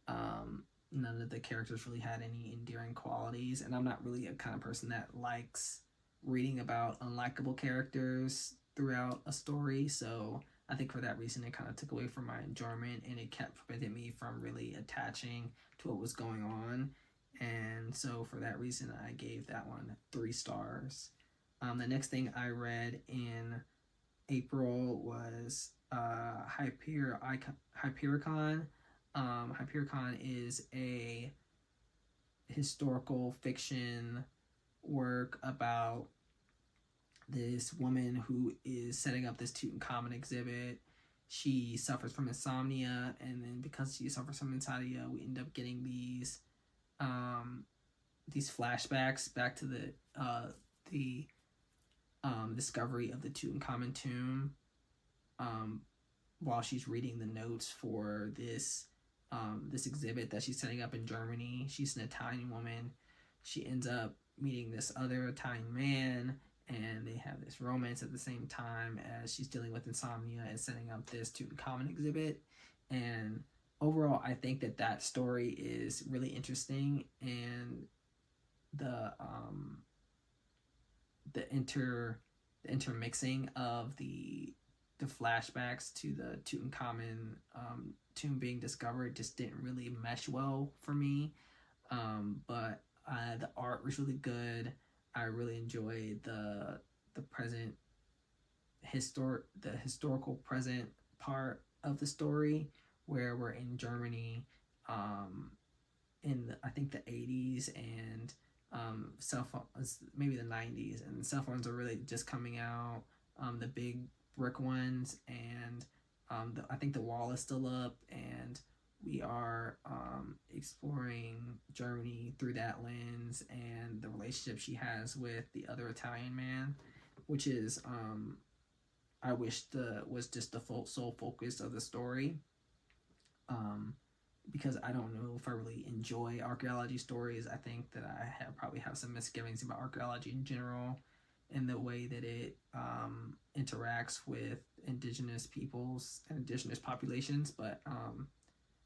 none of the characters really had any endearing qualities, and I'm not really a kind of person that likes reading about unlikable characters throughout a story, so I think for that reason it kind of took away from my enjoyment, and it kept preventing me from really attaching to what was going on. And so for that reason I gave that one 3 stars. The next thing I read in April was Hypericon. Hypericon is a historical fiction work about this woman who is setting up this Tutankhamun exhibit. She suffers from insomnia, and then because she suffers from insomnia, we end up getting these flashbacks back to the discovery of the Tutankhamun tomb, while she's reading the notes for this exhibit that she's setting up in Germany. She's an Italian woman. She ends up meeting this other Italian man, and they have this romance at the same time as she's dealing with insomnia and setting up this Tutankhamun exhibit. And overall, I think that story is really interesting, and the intermixing of the flashbacks to the Tutankhamun tomb being discovered just didn't really mesh well for me. But the art was really good. I really enjoyed the present historical present part of the story, where we're in Germany in I think the 80s, and cell phones, maybe the 90s, and cell phones are really just coming out, the big brick ones, and I think the wall is still up, and we are exploring Germany through that lens, and the relationship she has with the other Italian man, which is I wish was just the sole focus of the story. Because I don't know if I really enjoy archaeology stories. I think that I probably have some misgivings about archaeology in general, and the way that it interacts with indigenous peoples and indigenous populations. But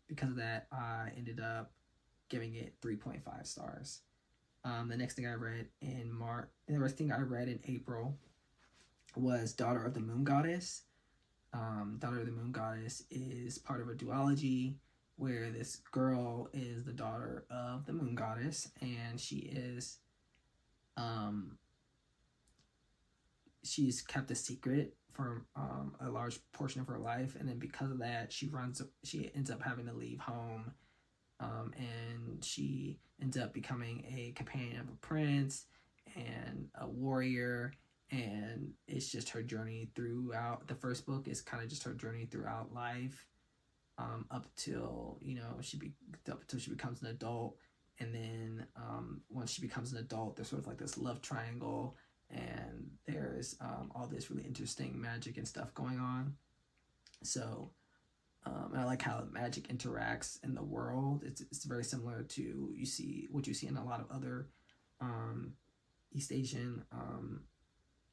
because of that, I ended up giving it 3.5 stars. The next thing I read in April was Daughter of the Moon Goddess. Daughter of the Moon Goddess is part of a duology where this girl is the daughter of the Moon Goddess, and she's kept a secret for a large portion of her life, and then because of that, she ends up having to leave home, and she ends up becoming a companion of a prince and a warrior. And it's just her journey throughout. The first book is kind of just her journey throughout life, up till she becomes an adult. And then once she becomes an adult, there's sort of like this love triangle, and there's all this really interesting magic and stuff going on. So and I like how magic interacts in the world. It's very similar to what you see in a lot of other East Asian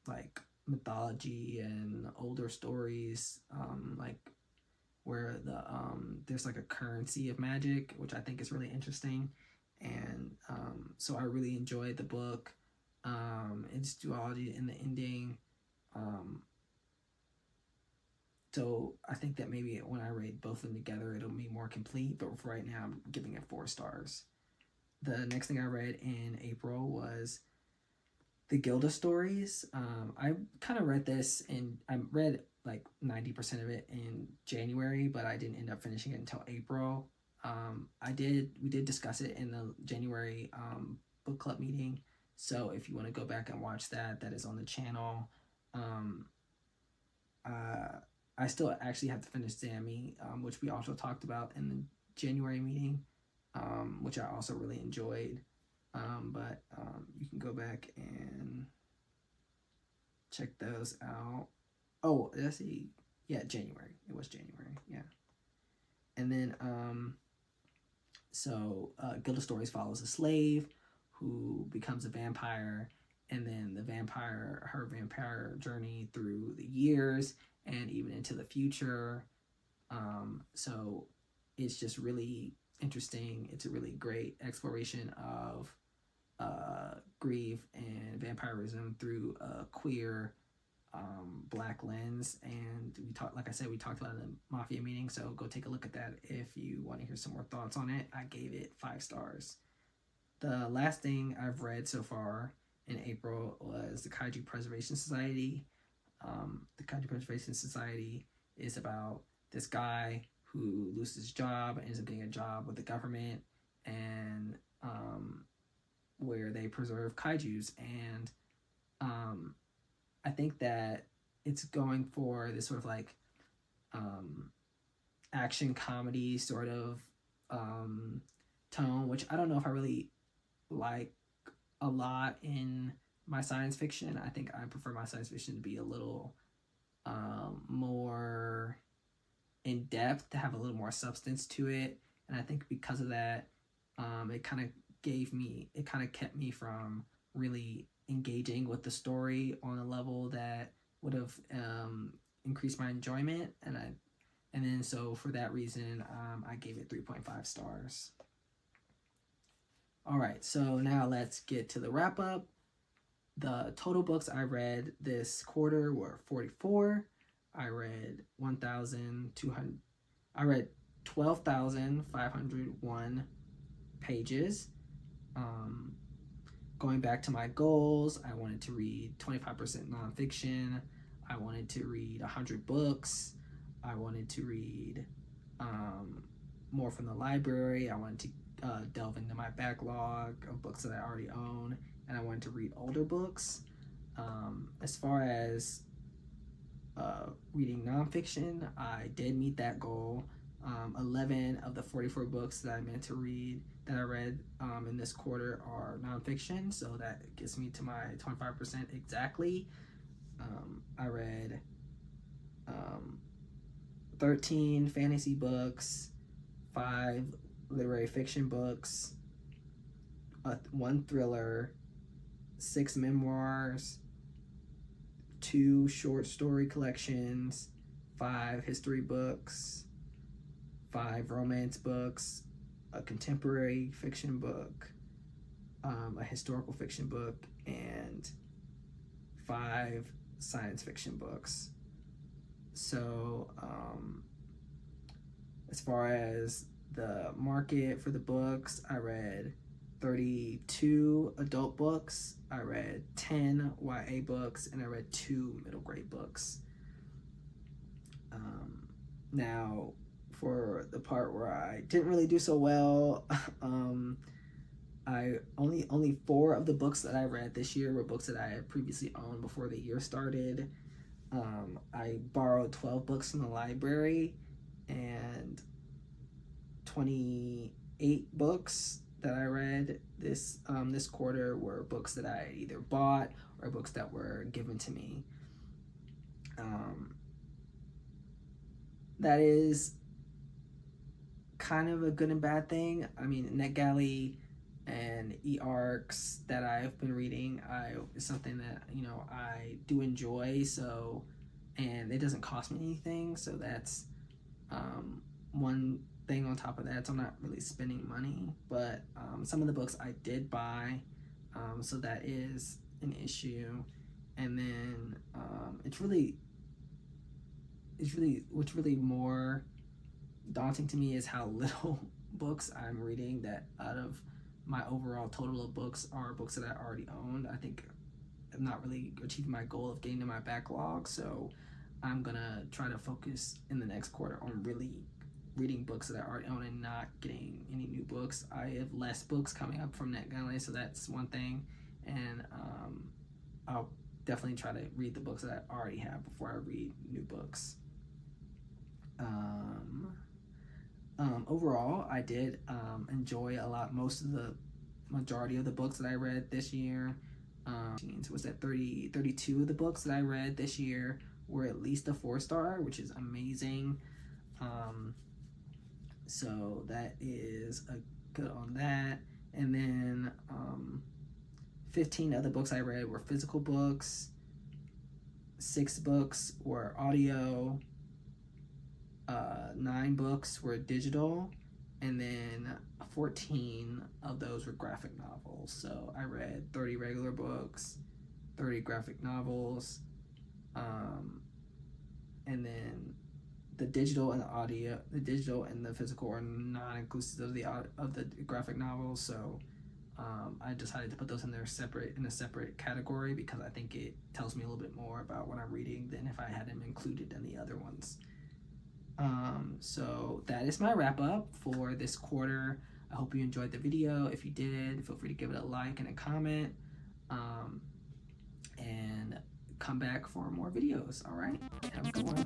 like mythology and older stories, like where there's like a currency of magic, which I think is really interesting. And so I really enjoyed the book, its duality in the ending. So I think that maybe when I read both of them together, it'll be more complete. But for right now, I'm giving it 4 stars. The next thing I read in April was the Gilda stories. I kind of read this, and I read like 90% of it in January, but I didn't end up finishing it until April. We did discuss it in the January book club meeting. So if you want to go back and watch that, that is on the channel. I still actually have to finish Zammy, which we also talked about in the January meeting, which I also really enjoyed. But you can go back and check those out. Oh, let's see. Yeah, January. It was January. Yeah. And then, Guild of Stories follows a slave who becomes a vampire, and then her vampire journey through the years and even into the future. So it's just really interesting. It's a really great exploration of grief and vampirism through a queer Black lens. And we talked about it in the Mafia meeting, so go take a look at that if you want to hear some more thoughts on it. I gave it 5 stars. The last thing I've read so far in April was the Kaiju Preservation Society. The Kaiju Preservation Society is about this guy who loses his job and ends up getting a job with the government, and where they preserve kaijus. And I think that it's going for this sort of like action comedy sort of tone, which I don't know if I really like a lot in my science fiction. I think I prefer my science fiction to be a little more in depth, to have a little more substance to it. And I think because of that, it kind of kept me from really engaging with the story on a level that would have increased my enjoyment. And then so for that reason, I gave it 3.5 stars. All right, so now let's get to the wrap up. The total books I read this quarter were 44. I read 12,501 pages. Going back to my goals, I wanted to read 25% nonfiction. I wanted to read 100 books. I wanted to read more from the library. I wanted to delve into my backlog of books that I already own, and I wanted to read older books. As far as reading nonfiction, I did meet that goal. 11 of the 44 books that I meant to read that I read in this quarter are nonfiction, so that gets me to my 25% exactly. I read 13 fantasy books, 5 literary fiction books, 1 thriller, 6 memoirs, 2 short story collections, 5 history books, 5 romance books, a contemporary fiction book, a historical fiction book, and 5 science fiction books. So as far as the market for the books, I read 32 adult books, I read 10 YA books, and I read 2 middle grade books. Now, for the part where I didn't really do so well, I only 4 of the books that I read this year were books that I had previously owned before the year started. I borrowed 12 books from the library, and 28 books that I read this quarter were books that I either bought or books that were given to me. That is kind of a good and bad thing. I mean, NetGalley and eArcs that I've been reading is something that I do enjoy. So, and it doesn't cost me anything. So that's one thing on top of that. So I'm not really spending money. But some of the books I did buy, so that is an issue. And then what's really more daunting to me is how little books I'm reading. That out of my overall total of books are books that I already owned. I think I'm not really achieving my goal of getting to my backlog, so I'm gonna try to focus in the next quarter on really reading books that I already own and not getting any new books. I have less books coming up from NetGalley, so that's one thing. And I'll definitely try to read the books that I already have before I read new books. Overall, I did enjoy a lot, majority of the books that I read this year. So was that 32 of the books that I read this year were at least a 4-star, which is amazing. So that is a good on that. And then 15 of the books I read were physical books, 6 books were audio, 9 books were digital, and then 14 of those were graphic novels. So I read 30 regular books, 30 graphic novels, and then the digital and the physical are not inclusive of the graphic novels. So I decided to put those in a separate category because I think it tells me a little bit more about what I'm reading than if I had them included in the other ones. So that is my wrap up for this quarter. I hope you enjoyed the video. If you did, feel free to give it a like and a comment, and come back for more videos. All right, have a good one.